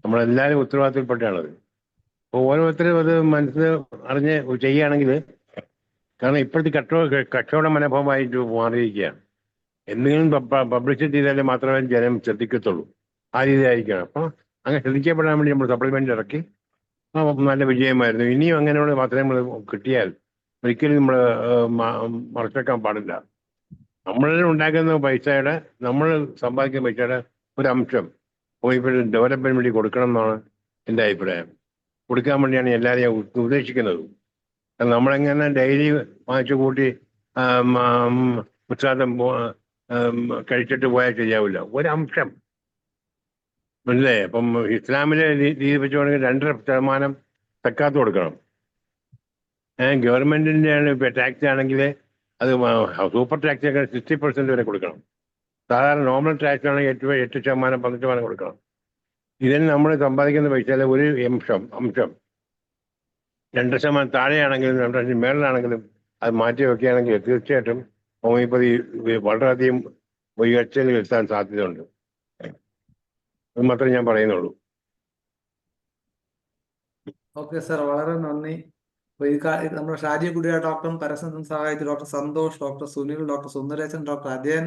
നമ്മളെല്ലാവരും ഉത്തരവാദിത്തപ്പെട്ടാണത്. അപ്പോൾ ഓരോരുത്തരും അത് മനസ്സിൽ അറിഞ്ഞ് ചെയ്യുകയാണെങ്കിൽ, കാരണം ഇപ്പോഴത്തെ കച്ചവട മനോഭാവമായിട്ട് മാറിയിരിക്കുകയാണ്. എന്തെങ്കിലും പബ്ലിസിറ്റി ചെയ്താലേ മാത്രമേ ജനം ശ്രദ്ധിക്കത്തുള്ളൂ. ആ രീതിയായിരിക്കണം. അപ്പോൾ അങ്ങനെ ശ്രദ്ധിക്കപ്പെടാൻ വേണ്ടി നമ്മൾ സപ്ലിമെന്റ് ഇറക്കി. നല്ല വിജയമായിരുന്നു. ഇനിയും അങ്ങനെയുള്ള മാത്രമേ കിട്ടിയാൽ ഒരിക്കലും നമ്മൾ മറച്ചേക്കാൻ പാടില്ല. നമ്മൾ ഉണ്ടാക്കുന്ന പൈസയുടെ, നമ്മൾ സമ്പാദിക്കുന്ന പൈസയുടെ ഒരു അംശം ഹോമിയോപ്പതി ഡെവലപ്മെന്റ് വേണ്ടി കൊടുക്കണം എന്നാണ് എൻ്റെ അഭിപ്രായം. കൊടുക്കാൻ വേണ്ടിയാണ് എല്ലാവരെയും ഉദ്ദേശിക്കുന്നത്. നമ്മളെങ്ങനെ ഡെയിലി വാങ്ങിച്ചു കൂട്ടി ഉത്സാഹം കഴിച്ചിട്ട് പോയാൽ ശരിയാവില്ല. ഒരംശം മനസ്സിലേ. അപ്പം ഇസ്ലാമിലെ രീതി വെച്ചുകൊണ്ടെങ്കിൽ 2.5% സക്കാത്ത് കൊടുക്കണം. ഗവൺമെന്റിന്റെ ഇപ്പൊ ടാക്സ് ആണെങ്കിൽ അത് സൂപ്പർ ടാക്സ് ഒക്കെ 60% വരെ കൊടുക്കണം. സാധാരണ നോർമൽ ടാക്സ് ആണെങ്കിൽ 8%, 10% കൊടുക്കണം. ഇതിന് നമ്മൾ സമ്പാദിക്കുന്ന പൈസയിലെ ഒരു അംശം 2% താഴെയാണെങ്കിലും 2% മേളിലാണെങ്കിലും അത് മാറ്റി വെക്കുകയാണെങ്കിൽ തീർച്ചയായിട്ടും ഹോമിയോപ്പതി വളരെയധികം ഉയർച്ചയിൽ എത്താൻ സാധ്യതയുണ്ട്. അത് മാത്രമേ ഞാൻ പറയുന്നുള്ളൂ. ഓക്കെ സാർ, വളരെ നന്ദി. നമ്മുടെ ഷാജി കുടിയ ഡോക്ടറും പരസ്യം സഹായിച്ചു doctor Santhosh, doctor Sunil, doctor Sundaresan, doctor Ajayan,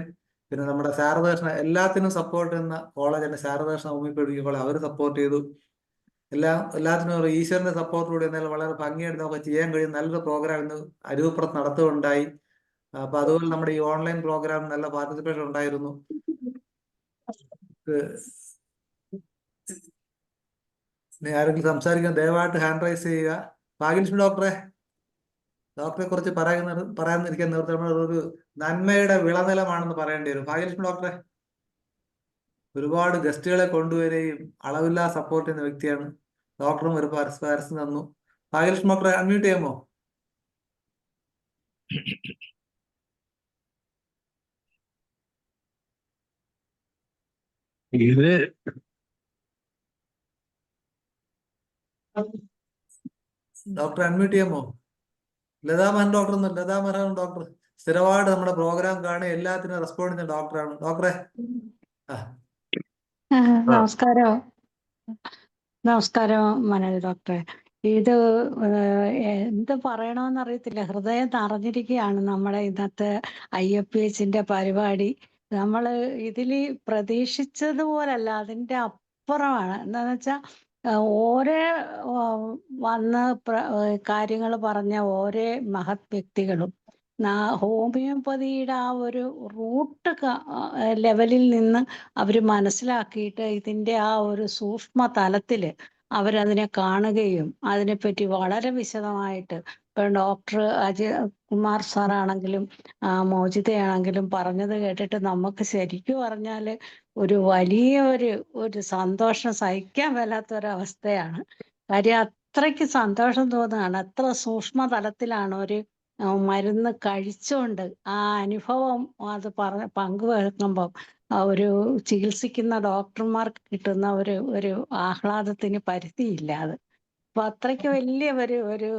പിന്നെ നമ്മുടെ ശാരദകൃഷ്ണ, എല്ലാത്തിനും സപ്പോർട്ട് ചെയ്യുന്ന കോളേജ് ശാരദകൃഷ്ണ ഹോമിയോപ്പതി കോളേജ്, അവർ സപ്പോർട്ട് ചെയ്തു. എല്ലാത്തിനും ഈശ്വരന്റെ സപ്പോർട്ടിലൂടെ എന്നാലും വളരെ ഭംഗിയായിട്ട് നമുക്ക് ചെയ്യാൻ കഴിയും. നല്ലൊരു പ്രോഗ്രാം ഇന്ന് അരൂപ്പുറത്ത് നടത്തുകയുണ്ടായി. അപ്പൊ അതുപോലെ നമ്മുടെ ഈ ഓൺലൈൻ പ്രോഗ്രാം നല്ല പാർട്ടിസിപ്പേഷൻ ഉണ്ടായിരുന്നു. ആരെങ്കിലും സംസാരിക്കാൻ ദയവായിട്ട് ഹാൻഡ് റൈസ് ചെയ്യുക. ഭാഗ്യലക്ഷ്മി ഡോക്ടറെ കുറിച്ച് പറയാനിരിക്കാൻ നേതൃത്വം ഒരു നന്മയുടെ വിളനിലമാണെന്ന് പറയേണ്ടി വരും. ഭാഗ്യലക്ഷ്മി ഡോക്ടറെ ഒരുപാട് ഗസ്റ്റുകളെ കൊണ്ടുവരികയും അളവില്ലാതെ സപ്പോർട്ട് ചെയ്യുന്ന വ്യക്തിയാണ്. ഡോക്ടറും ഒരു പരസ്യം തന്നു. ഭാഗ്യലക്ഷ്മി ഡോക്ടറെ അൺമ്യൂട്ട് ചെയ്യാമോ? ഇത് ഡോക്ടർ അൺമ്യൂട്ട് ചെയ്യാമോ? ലതാമഹൻ ഡോക്ടർ സ്ഥിരമായിട്ട് നമ്മുടെ പ്രോഗ്രാം കാണി എല്ലാത്തിനും റെസ്പോണ്ട് ചെയ്യുന്ന ഡോക്ടറാണ്. ഡോക്ടറെ നമസ്കാരം മനോജ് ഡോക്ടറെ. ഇത് എന്ത് പറയണമെന്ന് അറിയത്തില്ല, ഹൃദയം നിറഞ്ഞിരിക്കുകയാണ് നമ്മുടെ ഇന്നത്തെ IAPH-ന്റെ പരിപാടി. നമ്മൾ ഇതിൽ പ്രതീക്ഷിച്ചതുപോലല്ല, അതിൻ്റെ അപ്പുറമാണ്. എന്താണെന്ന് വെച്ചാൽ ഓരോ വന്ന് കാര്യങ്ങൾ പറഞ്ഞ ഓരോ മഹത് വ്യക്തികളും ഹോമിയോപ്പതിയുടെ ആ ഒരു റൂട്ട് ലെവലിൽ നിന്ന് അവർ മനസ്സിലാക്കിയിട്ട് ഇതിൻ്റെ ആ ഒരു സൂക്ഷ്മ തലത്തിൽ അവരതിനെ കാണുകയും അതിനെപ്പറ്റി വളരെ വിശദമായിട്ട് ഇപ്പം ഡോക്ടർ അജയ് കുമാർ സാറാണെങ്കിലും മോചിതയാണെങ്കിലും പറഞ്ഞത് കേട്ടിട്ട് നമുക്ക് ശരിക്കും പറഞ്ഞാൽ ഒരു വലിയ ഒരു സന്തോഷം സഹിക്കാൻ മേലാത്തൊരവസ്ഥയാണ്. കാര്യം അത്രയ്ക്ക് സന്തോഷം തോന്നുകയാണ്. അത്ര സൂക്ഷ്മ തലത്തിലാണ് ഒരു മരുന്ന് കഴിച്ചുകൊണ്ട് ആ അനുഭവം അത് പങ്കുവെക്കുമ്പം ഒരു ചികിത്സിക്കുന്ന ഡോക്ടർമാർക്ക് കിട്ടുന്ന ഒരു ആഹ്ലാദത്തിന് പരിധിയില്ല അത്. അപ്പൊ അത്രയ്ക്ക് വലിയ ഒരു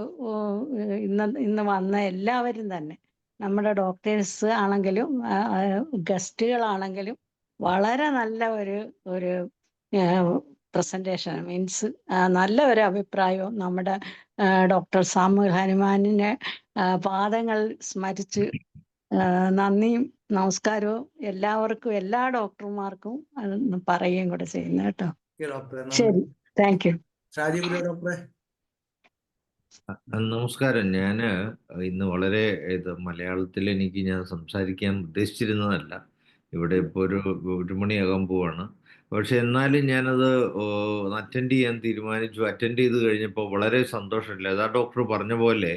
ഇന്ന് വന്ന എല്ലാവരും തന്നെ നമ്മുടെ ഡോക്ടേഴ്സ് ആണെങ്കിലും ഗസ്റ്റുകളാണെങ്കിലും വളരെ നല്ല ഒരു പ്രസന്റേഷൻ മീൻസ് നല്ല ഒരു അഭിപ്രായവും നമ്മുടെ ഡോക്ടർ സാമുൽ ഹനുമാനിനെ പാദങ്ങൾ സ്മരിച്ച് നന്ദിയും നമസ്കാരവും എല്ലാവർക്കും എല്ലാ ഡോക്ടർമാർക്കും പറയുകയും കൂടെ ചെയ്യുന്നു കേട്ടോ. ഡോക്ടറെ ശരി, താങ്ക് യു. ഷാജി ഡോക്ടറെ. നമസ്കാരം. ഞാന് ഇന്ന് വളരെ മലയാളത്തിൽ ഞാൻ സംസാരിക്കാൻ ഉദ്ദേശിച്ചിരുന്നതല്ല. ഇവിടെ ഇപ്പോൾ ഒരു മണിയാകാൻ പോവാണ്. പക്ഷെ എന്നാലും ഞാനത് അറ്റൻഡ് ചെയ്യാൻ തീരുമാനിച്ചു. അറ്റൻഡ് ചെയ്ത് കഴിഞ്ഞപ്പോൾ വളരെ സന്തോഷമില്ല. അതാ ഡോക്ടർ പറഞ്ഞ പോലെ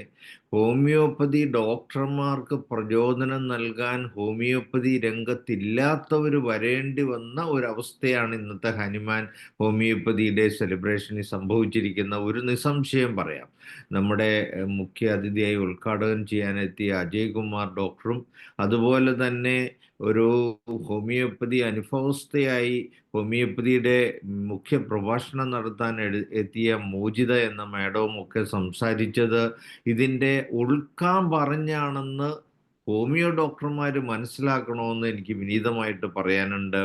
ഹോമിയോപ്പതി ഡോക്ടർമാർക്ക് പ്രചോദനം നൽകാൻ ഹോമിയോപ്പതി രംഗത്തില്ലാത്തവർ വരേണ്ടി വന്ന ഒരവസ്ഥയാണ് ഇന്നത്തെ ഹനുമാൻ ഹോമിയോപ്പതി ഡേ സെലിബ്രേഷനിൽ സംഭവിച്ചിരിക്കുന്ന ഒരു നിസ്സംശയം പറയാം. നമ്മുടെ മുഖ്യ അതിഥിയായി ഉദ്ഘാടനം ചെയ്യാനെത്തിയ അജയ് കുമാർ ഡോക്ടറും അതുപോലെ തന്നെ ഒരു ഹോമിയോപ്പതി അനുഭവസ്ഥയായി ഹോമിയോപ്പതിയുടെ മുഖ്യ പ്രഭാഷണം നടത്താൻ എത്തിയ മോചിത എന്ന മാഡവും ഒക്കെ സംസാരിച്ചത് ഇതിൻ്റെ ഉൾക്കാൻ പറഞ്ഞാണെന്ന് ഹോമിയോ ഡോക്ടർമാർ മനസ്സിലാക്കണമെന്ന് എനിക്ക് വിനീതമായിട്ട് പറയാനുണ്ട്.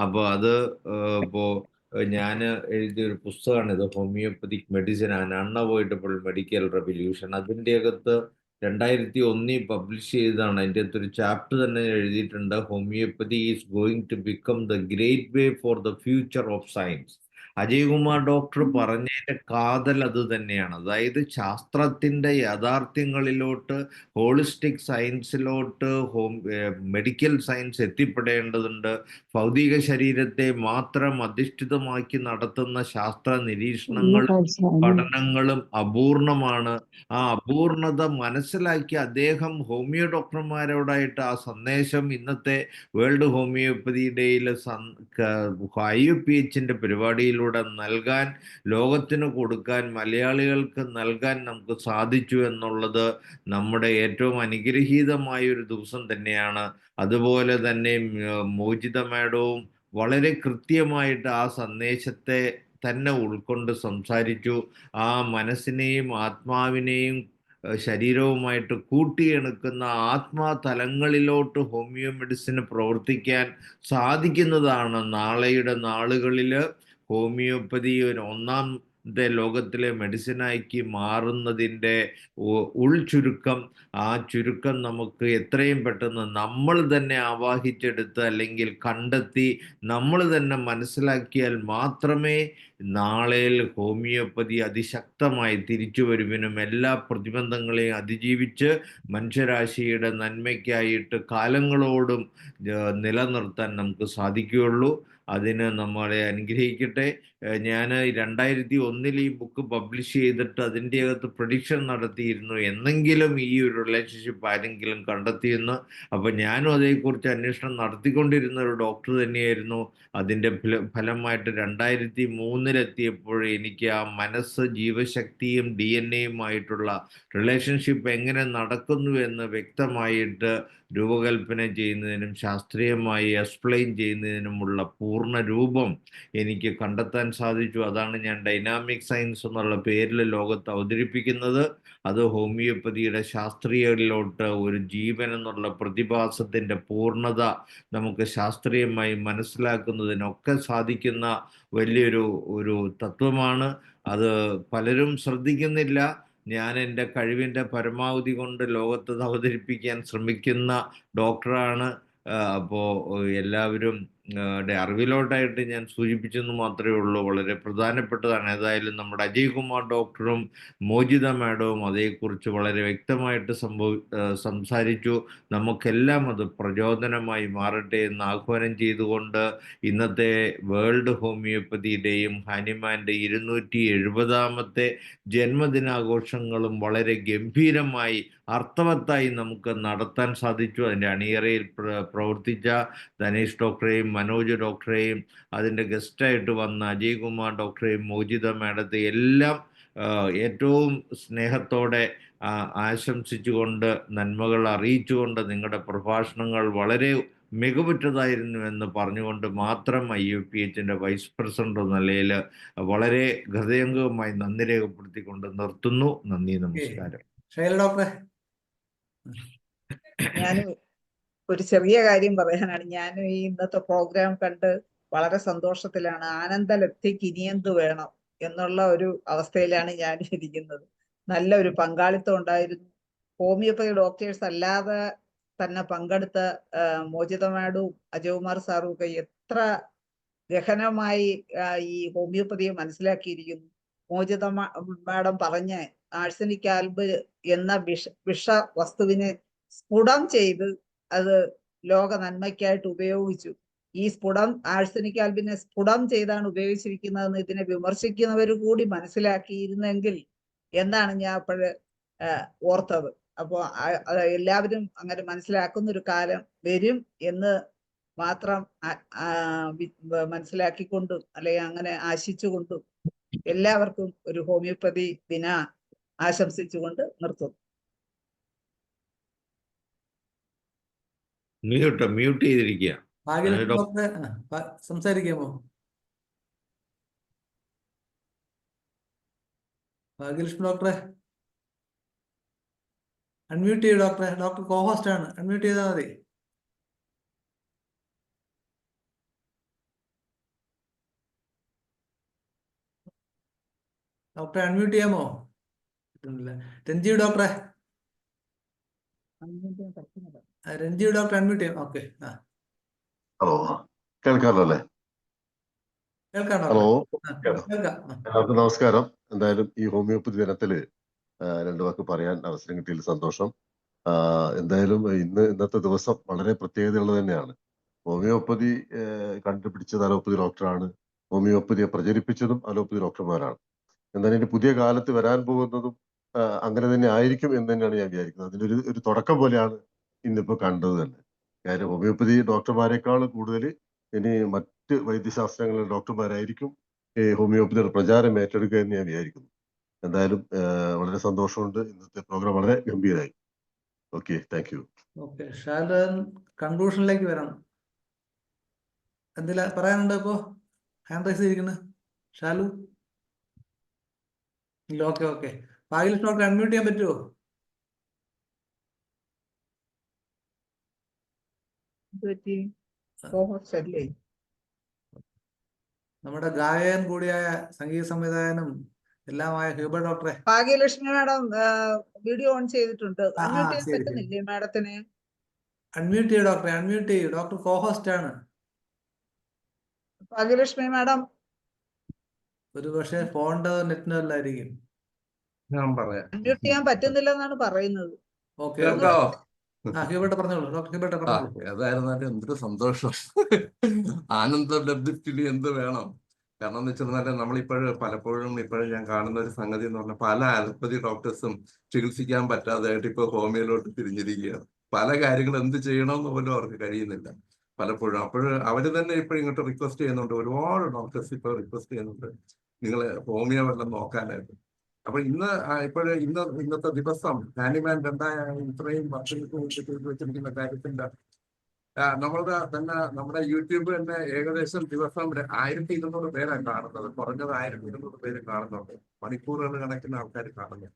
അപ്പോൾ അത് ഇപ്പോൾ ഞാൻ എഴുതിയൊരു പുസ്തകമാണ് ഇത്, homoeopathic medicine and unavoidable medical revolution. അതിൻ്റെ അകത്ത് 2001 പബ്ലിഷ് ചെയ്തതാണ്. അതിൻ്റെ അകത്ത് ഒരു ചാപ്റ്റർ തന്നെ എഴുതിയിട്ടുണ്ട്, homeopathy is going to become the great way for the future of science. Ajay Kumar doctor പറഞ്ഞതിൻ്റെ കാതൽ അത് തന്നെയാണ്. അതായത് ശാസ്ത്രത്തിൻ്റെ യാഥാർത്ഥ്യങ്ങളിലോട്ട്, ഹോളിസ്റ്റിക് സയൻസിലോട്ട് മെഡിക്കൽ സയൻസ് എത്തിപ്പെടേണ്ടതുണ്ട്. ഭൗതിക ശരീരത്തെ മാത്രം അധിഷ്ഠിതമാക്കി നടത്തുന്ന ശാസ്ത്ര നിരീക്ഷണങ്ങളും പഠനങ്ങളും അപൂർണമാണ്. ആ അപൂർണത മനസ്സിലാക്കി അദ്ദേഹം ഹോമിയോ ഡോക്ടർമാരോടായിട്ട് ആ സന്ദേശം ഇന്നത്തെ വേൾഡ് ഹോമിയോപ്പതി ഡേയിൽ IUPHന്റെ പരിപാടിയിലൂടെ നൽകാൻ, ലോകത്തിന് കൊടുക്കാൻ, മലയാളികൾക്ക് നൽകാൻ നമുക്ക് സാധിച്ചു എന്നുള്ളത് നമ്മുടെ ഏറ്റവും അനുഗ്രഹീതമായ ഒരു ദിവസം തന്നെയാണ്. അതുപോലെ തന്നെ മോചിത മാഡവും വളരെ കൃത്യമായിട്ട് ആ സന്ദേശത്തെ തന്നെ ഉൾക്കൊണ്ട് സംസാരിച്ചു. ആ മനസ്സിനെയും ആത്മാവിനെയും ശരീരവുമായിട്ട് കൂട്ടിയിണക്കുന്ന ആത്മാതലങ്ങളിലോട്ട് ഹോമിയോ മെഡിസിന് പ്രവർത്തിക്കാൻ സാധിക്കുന്നതാണ് നാളെയുടെ നാളുകളിൽ ഹോമിയോപ്പതി ഒരു ഒന്നാമത്തെ ലോകത്തിലെ മെഡിസിനാക്കി മാറുന്നതിൻ്റെ ഉൾചുരുക്കം. ആ ചുരുക്കം നമുക്ക് എത്രയും പെട്ടെന്ന് നമ്മൾ തന്നെ ആവാഹിച്ചെടുത്ത് അല്ലെങ്കിൽ കണ്ടെത്തി നമ്മൾ തന്നെ മനസ്സിലാക്കിയാൽ മാത്രമേ നാളെയിൽ ഹോമിയോപ്പതി അതിശക്തമായി തിരിച്ചു വരുവിനും എല്ലാ പ്രതിബന്ധങ്ങളെയും അതിജീവിച്ച് മനുഷ്യരാശിയുടെ നന്മയ്ക്കായിട്ട് കാലങ്ങളോടും നിലനിർത്താൻ നമുക്ക് സാധിക്കുകയുള്ളൂ. അതിന് നമ്മളെ അനുഗ്രഹിക്കട്ടെ. ഞാൻ 2001 ഈ ബുക്ക് പബ്ലിഷ് ചെയ്തിട്ട് അതിൻ്റെ അകത്ത് പ്രഡിക്ഷൻ നടത്തിയിരുന്നു, എന്നെങ്കിലും ഈ ഒരു റിലേഷൻഷിപ്പ് ആരെങ്കിലും കണ്ടെത്തിയെന്ന്. അപ്പം ഞാനും അതേക്കുറിച്ച് അന്വേഷണം നടത്തിക്കൊണ്ടിരുന്ന ഒരു ഡോക്ടർ തന്നെയായിരുന്നു. അതിൻ്റെ ഫലമായിട്ട് 2003 എനിക്ക് ആ മനസ്സ്, ജീവശക്തിയും DNA-യുമായിട്ടുള്ള റിലേഷൻഷിപ്പ് എങ്ങനെ നടക്കുന്നു എന്ന് വ്യക്തമായിട്ട് രൂപകൽപ്പന ചെയ്യുന്നതിനും ശാസ്ത്രീയമായി എക്സ്പ്ലെയിൻ ചെയ്യുന്നതിനുമുള്ള പൂർണ്ണ രൂപം എനിക്ക് കണ്ടെത്താൻ സാധിച്ചു. അതാണ് ഞാൻ ഡൈനാമിക് സയൻസ് എന്നുള്ള പേരിൽ ലോകത്ത് അവതരിപ്പിക്കുന്നത്. അത് ഹോമിയോപ്പതിയുടെ ശാസ്ത്രീയയിലോട്ട് ഒരു ജീവൻ എന്നുള്ള പ്രതിഭാസത്തിൻ്റെ പൂർണ്ണത നമുക്ക് ശാസ്ത്രീയമായി മനസ്സിലാക്കുന്നതിനൊക്കെ സാധിക്കുന്ന വലിയൊരു തത്വമാണ്. അത് പലരും ശ്രദ്ധിക്കുന്നില്ല. ഞാൻ എൻ്റെ കഴിവിൻ്റെ പരമാവധി കൊണ്ട് ലോകത്ത് അവതരിപ്പിക്കാൻ ശ്രമിക്കുന്ന ഡോക്ടറാണ്. അപ്പോൾ എല്ലാവരും അറിവിലോട്ടായിട്ട് ഞാൻ സൂചിപ്പിച്ചെന്ന് മാത്രമേ ഉള്ളൂ. വളരെ പ്രധാനപ്പെട്ടതാണ്. ഏതായാലും നമ്മുടെ അജയ് കുമാർ ഡോക്ടറും മോചിത മാഡവും അതേക്കുറിച്ച് വളരെ വ്യക്തമായിട്ട് സംസാരിച്ചു. നമുക്കെല്ലാം അത് പ്രചോദനമായി മാറട്ടെ എന്ന് ആഹ്വാനം ചെയ്തുകൊണ്ട് ഇന്നത്തെ വേൾഡ് ഹോമിയോപ്പതി ഡേയും ഹനുമാന്റെ 270ാമത്തെ ജന്മദിനാഘോഷങ്ങളും വളരെ ഗംഭീരമായി അർത്ഥവത്തായി നമുക്ക് നടത്താൻ സാധിച്ചു. അതിൻ്റെ അണിയറയിൽ പ്രവർത്തിച്ച ധനേഷ് ഡോക്ടറെയും മനോജ് ഡോക്ടറെയും അതിൻ്റെ ഗസ്റ്റായിട്ട് വന്ന അജയ് കുമാർ ഡോക്ടറെയും മോചിത മാഡത്തെ എല്ലാം ഏറ്റവും സ്നേഹത്തോടെ ആശംസിച്ചുകൊണ്ട് നന്മകൾ അറിയിച്ചുകൊണ്ട് നിങ്ങളുടെ പ്രഭാഷണങ്ങൾ വളരെ മികവുറ്റതായിരുന്നു എന്ന് പറഞ്ഞുകൊണ്ട് മാത്രം IUPHന്റെ വൈസ് പ്രസിഡന്റ് എന്ന നിലയിൽ വളരെ ഹൃദയംഗമായി നന്ദി രേഖപ്പെടുത്തിക്കൊണ്ട് നിർത്തുന്നു. നന്ദി, നമസ്കാരം. ശൈല ഡോക്ടറെ, ഞാൻ ഒരു ചെറിയ കാര്യം പറയാനാണ്. ഞാൻ ഈ ഇന്നത്തെ പ്രോഗ്രാം കണ്ട് വളരെ സന്തോഷത്തിലാണ്. ആനന്ദലബ്ധിക്ക് ഇനിയെന്ത് വേണം എന്നുള്ള ഒരു അവസ്ഥയിലാണ് ഞാൻ ഇരിക്കുന്നത്. നല്ലൊരു പങ്കാളിത്തം ഉണ്ടായിരുന്നു. ഹോമിയോപ്പതി ഡോക്ടേഴ്സ് അല്ലാതെ തന്നെ പങ്കെടുത്ത മോചിത മാഡവും അജയകുമാർ സാറും ഒക്കെ എത്ര ഗഹനമായി ഈ ഹോമിയോപ്പതിയെ മനസ്സിലാക്കിയിരിക്കുന്നു. മോചിത മാഡം പറഞ്ഞ ആഴ്സനിക് ആൽബ് എന്ന വിഷ വസ്തുവിനെ സ്ഫുടം ചെയ്ത് അത് ലോക നന്മയ്ക്കായിട്ട് ഉപയോഗിച്ചു. ഈ സ്ഫുടം ആഴ്സനിക് ആൽബിനെ സ്ഫുടം ചെയ്താണ് ഉപയോഗിച്ചിരിക്കുന്നതെന്ന് ഇതിനെ വിമർശിക്കുന്നവർ കൂടി മനസ്സിലാക്കിയിരുന്നെങ്കിൽ എന്നാണ് ഞാൻ അപ്പോഴ് ഓർത്തത്. അപ്പോൾ എല്ലാവരും അങ്ങനെ മനസ്സിലാക്കുന്ന ഒരു കാലം വരും എന്ന് മാത്രം മനസ്സിലാക്കിക്കൊണ്ടും അല്ലെങ്കിൽ അങ്ങനെ ആശിച്ചുകൊണ്ടും എല്ലാവർക്കും ഒരു ഹോമിയോപ്പതി ദിന ആശംസിച്ചുകൊണ്ട് നിർത്തുന്നു. മ്യൂട്ട് ചെയ്തിരിക്കുക. ഭാഗ്യലക്ഷ്മി ഡോക്ടറെ സംസാരിക്കാമോ? ഭാഗ്യലക്ഷ്മി ഡോക്ടറെ അൺമ്യൂട്ട് ചെയ്യൂ. ഡോക്ടറെ, ഡോക്ടർ കോഹോസ്റ്റ് ആണ്, അൺമ്യൂട്ട് ചെയ്താൽ മതി. ഡോക്ടറെ അൺമ്യൂട്ട് ചെയ്യാമോ? രഞ്ജീവ് ഡോക്ടറെ, രഞ്ജീവ് ഡോക്ടർ അൺമ്യൂട്ട് ചെയ്യാം. ഓക്കെ, ഹലോ, കേൾക്കാമല്ലോ അല്ലേ? കേൾക്കാം ഹലോ, കേൾക്കാം. എല്ലാവർക്കും നമസ്കാരം. എന്തായാലും ഈ ഹോമിയോപ്പതി ദിനത്തില് രണ്ടു വാക്ക് പറയാൻ അവസരം കിട്ടിയതിൽ സന്തോഷം. എന്തായാലും ഇന്നത്തെ ദിവസം വളരെ പ്രത്യേകതയുള്ളത് തന്നെയാണ്. ഹോമിയോപ്പതി കണ്ടുപിടിച്ചത് അലോപ്പതി ഡോക്ടറാണ്. ഹോമിയോപ്പതിയെ പ്രചരിപ്പിച്ചതും അലോപ്പതി ഡോക്ടർമാരാണ്. എന്തായാലും ഇനി പുതിയ കാലത്ത് വരാൻ പോകുന്നതും അങ്ങനെ തന്നെ ആയിരിക്കും എന്ന് തന്നെയാണ് ഞാൻ വിചാരിക്കുന്നത്. അതിൻ്റെ ഒരു തുടക്കം പോലെയാണ് ഇന്നിപ്പോ കണ്ടത് തന്നെ. കാര്യം ഹോമിയോപ്പതി ഡോക്ടർമാരെക്കാൾ കൂടുതൽ ഇനി മറ്റ് വൈദ്യശാസ്ത്രങ്ങളിലെ ഡോക്ടർമാരായിരിക്കും ഹോമിയോപ്പതിയുടെ പ്രചാരം ഏറ്റെടുക്കുക എന്ന് ഞാൻ വിചാരിക്കുന്നു. എന്തായാലും വളരെ സന്തോഷമുണ്ട്. ഇന്നത്തെ പ്രോഗ്രാം വളരെ ഗംഭീരമായി. Okay, thank you. ഓക്കെ, ഷാലൻ കൺക്ലൂഷനിലേക്ക് വരണം. എന്തെല്ലാം പറയാനുണ്ട്? ഇപ്പോ ഹാൻഡ് റൈസ് ചെയ്തിരിക്കുന്നത് ഷാലു ഇല്ല. Okay okay, Bhagyalakshmi doctor unmute ചെയ്യാൻ പറ്റുമോ? നമ്മുടെ ഗായകൻ കൂടിയായ സംഗീത സംവിധായകനും എല്ലാമായ ഹ്യൂബർ ഡോക്ടറെ. ഭാഗ്യലക്ഷ്മി മാഡം വീഡിയോ ഓൺ ചെയ്തിട്ടുണ്ട്. അൺമ്യൂട്ട് ചെയ്യാൻ ശരി, പറ്റുന്നില്ലേ മാഡത്തിന്? അൺമ്യൂട്ട് ചെയ്യൂ ഡോക്ടറെ, അൺമ്യൂട്ട് ചെയ്യൂ. ഡോക്ടർ കോഹോസ്റ്റ് ആണ്. ഭാഗ്യലക്ഷ്മി മാഡം ഒരു പക്ഷേ ഫോണിന്റെ നെറ്റിന്റെ അല്ലായിരിക്കും. ഞാൻ പറയാം. അൺമ്യൂട്ട് ചെയ്യാൻ പറ്റുന്നില്ല എന്നാണ് പറയുന്നത്. ഓക്കെ, കേൾക്കാവോ? ഹ്യൂബർട്ട് പറഞ്ഞോളൂ. ഡോക്ടർ ഹ്യൂബർട്ട് പറഞ്ഞോളൂ. ഏതായിരുന്നാലും എന്തൊരു സന്തോഷം. ആനന്ദ ലബ്ധിക്ക് എന്ത് വേണം? കാരണം എന്ന് വെച്ചിരുന്നാല് പലപ്പോഴും ഇപ്പോഴും ഞാൻ കാണുന്ന ഒരു സംഗതി എന്ന് പറഞ്ഞാൽ പല അലോപ്പതി ഡോക്ടേഴ്സും ചികിത്സിക്കാൻ പറ്റാതായിട്ട് ഇപ്പൊ ഹോമിയോയിലോട്ട് തിരിഞ്ഞിരിക്കുകയാണ്. പല കാര്യങ്ങളും എന്ത് ചെയ്യണമെന്ന് പോലും അവർക്ക് കഴിയുന്നില്ല പലപ്പോഴും. അവര് തന്നെ ഇപ്പൊ ഇങ്ങോട്ട് റിക്വസ്റ്റ് ചെയ്യുന്നുണ്ട്. ഒരുപാട് ഡോക്ടേഴ്സ് ഇപ്പൊ റിക്വസ്റ്റ് ചെയ്യുന്നുണ്ട് നിങ്ങള് ഹോമിയോ വല്ലതും നോക്കാനായിട്ട്. അപ്പൊ ഇന്നത്തെ ദിവസം ഹാനിമാൻ ഇത്രയും വർഷങ്ങൾക്ക് മുമ്പ് ചെയ്തു വെച്ചിരിക്കുന്ന കാര്യത്തിന്റെ നമ്മുടെ യൂട്യൂബ് തന്നെ ഏകദേശം ദിവസം 1200 പേരാണ് കാണുന്നത്. കുറഞ്ഞത് 1200 പേര് കാണുന്നുണ്ട്. മണിക്കൂറുകൾ കണക്കിന് ആൾക്കാർ കാണുന്നു.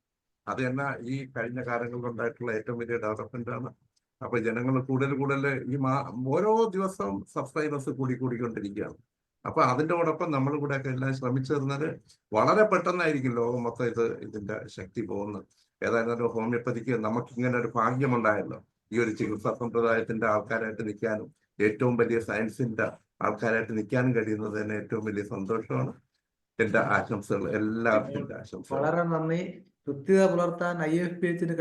അത് തന്നെ ഈ കഴിഞ്ഞ കാലങ്ങളിൽ ഉണ്ടായിട്ടുള്ള ഏറ്റവും വലിയ ഡെവലപ്മെന്റ് ആണ്. അപ്പൊ ജനങ്ങൾ കൂടുതൽ ഈ ഓരോ ദിവസവും സബ്സ്ക്രൈബേഴ്സ് കൂടിക്കൊണ്ടിരിക്കുകയാണ്. അപ്പൊ അതിൻ്റെയോടൊപ്പം നമ്മൾ കൂടെ ഒക്കെ എല്ലാം ശ്രമിച്ചു തരുന്നത് വളരെ പെട്ടെന്നായിരിക്കും ലോകം മൊത്തം ഇതിന്റെ ശക്തി പോകുന്നത്. ഏതായിരുന്നാലും ഹോമിയോപ്പതിക്ക് നമുക്കിങ്ങനെ ഒരു ഭാഗ്യമുണ്ടായല്ലോ. ഈ ഒരു ചികിത്സാ സമ്പ്രദായത്തിന്റെ ആൾക്കാരായിട്ട് നിൽക്കാനും ഏറ്റവും വലിയ സയൻസിന്റെ ആൾക്കാരായിട്ട് നിൽക്കാനും കഴിയുന്നത് തന്നെ ഏറ്റവും വലിയ സന്തോഷമാണ്. എന്റെ ആശംസകൾ, എല്ലാവർക്കും ആശംസകൾ. വളരെ നന്ദി. കൃത്യത പുലർത്താൻ IFPHന്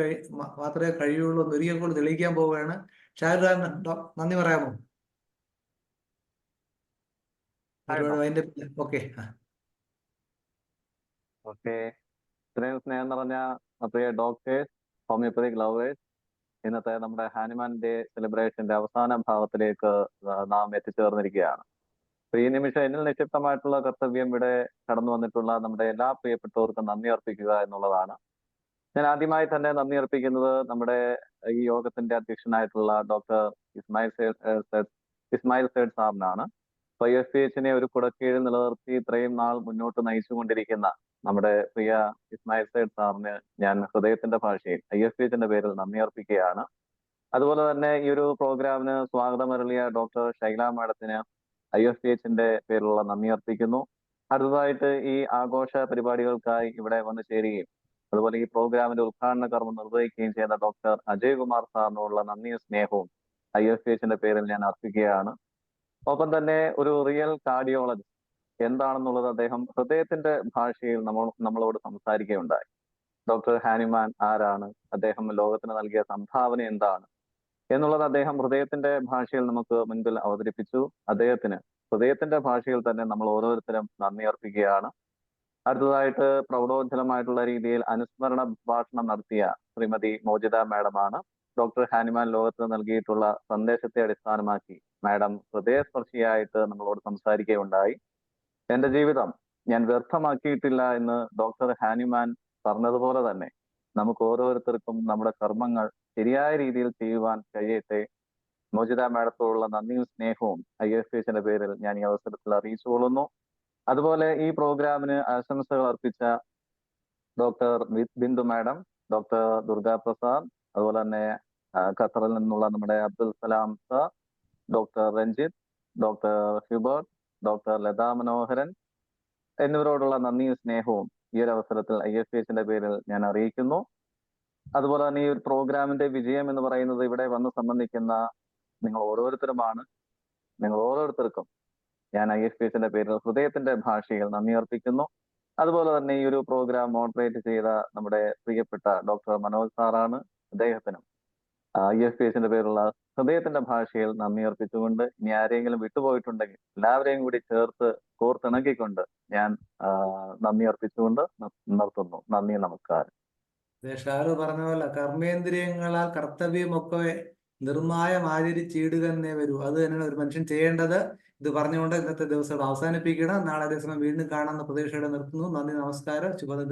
മാത്രമേ കഴിയുള്ളൂ എന്ന് ഒരിക്കൽ കൂടി തെളിയിക്കാൻ പോവുകയാണ്. ഷാരുഖാൻ നന്ദി പറയാമോ? ഓക്കെ, ഇത്രയും സ്നേഹം നിറഞ്ഞ പ്രിയ ഡോക്ടേഴ്സ്, ഹോമിയോപ്പതിക് ലവേഴ്സ്, ഇന്നത്തെ നമ്മുടെ ഹാനിമാൻ ഡേ സെലിബ്രേഷന്റെ അവസാന ഭാഗത്തിലേക്ക് നാം എത്തിച്ചേർന്നിരിക്കുകയാണ്. ഈ നിമിഷം എന്നിൽ നിക്ഷിപ്തമായിട്ടുള്ള കർത്തവ്യം ഇവിടെ കടന്നു വന്നിട്ടുള്ള നമ്മുടെ എല്ലാ പ്രിയപ്പെട്ടവർക്കും നന്ദി അർപ്പിക്കുക എന്നുള്ളതാണ്. ഞാൻ ആദ്യമായി തന്നെ നന്ദി അർപ്പിക്കുന്നത് നമ്മുടെ ഈ യോഗത്തിന്റെ അധ്യക്ഷനായിട്ടുള്ള ഡോക്ടർ ഇസ്മായിൽ സേഡ് സാറിനാണ്. IFPHനെ ഒരു കുടക്കീഴിൽ നിലനിർത്തി ഇത്രയും നാൾ മുന്നോട്ട് നയിച്ചുകൊണ്ടിരിക്കുന്ന നമ്മുടെ പ്രിയ ഇസ്മായിൽ സേഡ് സാറിന് ഞാൻ ഹൃദയത്തിന്റെ ഭാഷയിൽ IFPHന്റെ പേരിൽ നന്ദി അർപ്പിക്കുകയാണ്. അതുപോലെ തന്നെ ഈ ഒരു പ്രോഗ്രാമിന് സ്വാഗതമരുളിയ ഡോക്ടർ ഷൈല മാഡത്തിന് IFPHന്റെ പേരിലുള്ള നന്ദി അർപ്പിക്കുന്നു. അടുത്തതായിട്ട് ഈ ആഘോഷ പരിപാടികൾക്കായി ഇവിടെ വന്നു ചേരുകയും അതുപോലെ ഈ പ്രോഗ്രാമിന്റെ ഉദ്ഘാടന കർമ്മം നിർവഹിക്കുകയും ചെയ്ത ഡോക്ടർ അജയ് കുമാർ സാറിനുള്ള നന്ദിയും സ്നേഹവും IFPHന്റെ പേരിൽ ഞാൻ അർപ്പിക്കുകയാണ്. ഒപ്പം തന്നെ ഒരു റിയൽ കാർഡിയോളജിസ്റ്റ് എന്താണെന്നുള്ളത് അദ്ദേഹം ഹൃദയത്തിന്റെ ഭാഷയിൽ നമ്മളോട് സംസാരിക്കുകയുണ്ടായി. ഡോക്ടർ ഹാനിമാൻ ആരാണ്, അദ്ദേഹം ലോകത്തിന് നൽകിയ സംഭാവന എന്താണ് എന്നുള്ളത് അദ്ദേഹം ഹൃദയത്തിന്റെ ഭാഷയിൽ നമുക്ക് മുൻപിൽ അവതരിപ്പിച്ചു. അദ്ദേഹത്തിന് ഹൃദയത്തിന്റെ ഭാഷയിൽ തന്നെ നമ്മൾ ഓരോരുത്തരും നന്ദി അർപ്പിക്കുകയാണ്. അടുത്തതായിട്ട് പ്രൗഢോജ്വലമായിട്ടുള്ള രീതിയിൽ അനുസ്മരണ ഭാഷണം നടത്തിയ ശ്രീമതി മോജിത മാഡമാണ്. ഡോക്ടർ ഹാനിമാൻ ലോകത്തിന് നൽകിയിട്ടുള്ള സന്ദേശത്തെ അടിസ്ഥാനമാക്കി മാഡം ഹൃദയസ്പർശിയായിട്ട് നമ്മളോട് സംസാരിക്കുകയുണ്ടായി. എന്റെ ജീവിതം ഞാൻ വ്യർത്ഥമാക്കിയിട്ടില്ല എന്ന് ഡോക്ടർ ഹാനിമാൻ പറഞ്ഞതുപോലെ തന്നെ നമുക്ക് ഓരോരുത്തർക്കും നമ്മുടെ കർമ്മങ്ങൾ ശരിയായ രീതിയിൽ ചെയ്യുവാൻ കഴിയട്ടെ. മോജിത മാഡത്തോടുള്ള നന്ദിയും സ്നേഹവും IFPHന്റെ പേരിൽ ഞാൻ ഈ അവസരത്തിൽ അറിയിച്ചുകൊള്ളുന്നു. അതുപോലെ ഈ പ്രോഗ്രാമിന് ആശംസകൾ അർപ്പിച്ച doctor Bindu madam, doctor Durga Prasad, അതുപോലെ തന്നെ ഖത്തറിൽ നിന്നുള്ള നമ്മുടെ Abdul Salam sir, doctor Ranjith, doctor Hubert, doctor Latha Manoharan എന്നിവരോടുള്ള നന്ദിയും സ്നേഹവും ഈ ഒരു അവസരത്തിൽ IFPHന്റെ പേരിൽ ഞാൻ അറിയിക്കുന്നു. അതുപോലെ തന്നെ ഈ ഒരു പ്രോഗ്രാമിന്റെ വിജയം എന്ന് പറയുന്നത് ഇവിടെ വന്ന് സംബന്ധിക്കുന്ന നിങ്ങൾ ഓരോരുത്തരുമാണ്. നിങ്ങൾ ഓരോരുത്തർക്കും ഞാൻ IFPHന്റെ പേരിൽ ഹൃദയത്തിന്റെ ഭാഷയിൽ നന്ദി അർപ്പിക്കുന്നു. അതുപോലെ തന്നെ ഈ ഒരു പ്രോഗ്രാം മോഡറേറ്റ് ചെയ്ത നമ്മുടെ പ്രിയപ്പെട്ട ഡോക്ടർ മനോജ് സാറാണ്. അദ്ദേഹത്തിനും IFPHന്റെ പേരുള്ള ഹൃദയത്തിന്റെ ഭാഷയിൽ നന്ദി അർപ്പിച്ചുകൊണ്ട് ഇനി ആരെങ്കിലും വിട്ടുപോയിട്ടുണ്ടെങ്കിൽ എല്ലാവരെയും കൂടി ചേർത്ത് കോർത്തിണക്കിക്കൊണ്ട് ഞാൻ നന്ദി അർപ്പിച്ചുകൊണ്ട് നിർത്തുന്നു. നന്ദി, നമസ്കാരം. ഷാരു പറഞ്ഞ പോലെ കർമ്മേന്ദ്രിയങ്ങളാൽ കർത്തവ്യമൊക്കെ നിർമ്മായം ആചരിച്ചിടുക എന്നേ വരൂ. അത് തന്നെയാണ് ഒരു മനുഷ്യൻ ചെയ്യേണ്ടത്. ഇത് പറഞ്ഞുകൊണ്ട് ഇന്നത്തെ ദിവസം അവസാനിപ്പിക്കണം. നാളെ ദിവസം വീണ്ടും കാണാമെന്ന പ്രതീക്ഷയോടെ നിർത്തുന്നു. നന്ദി, നമസ്കാരം, ശുഭദിനം.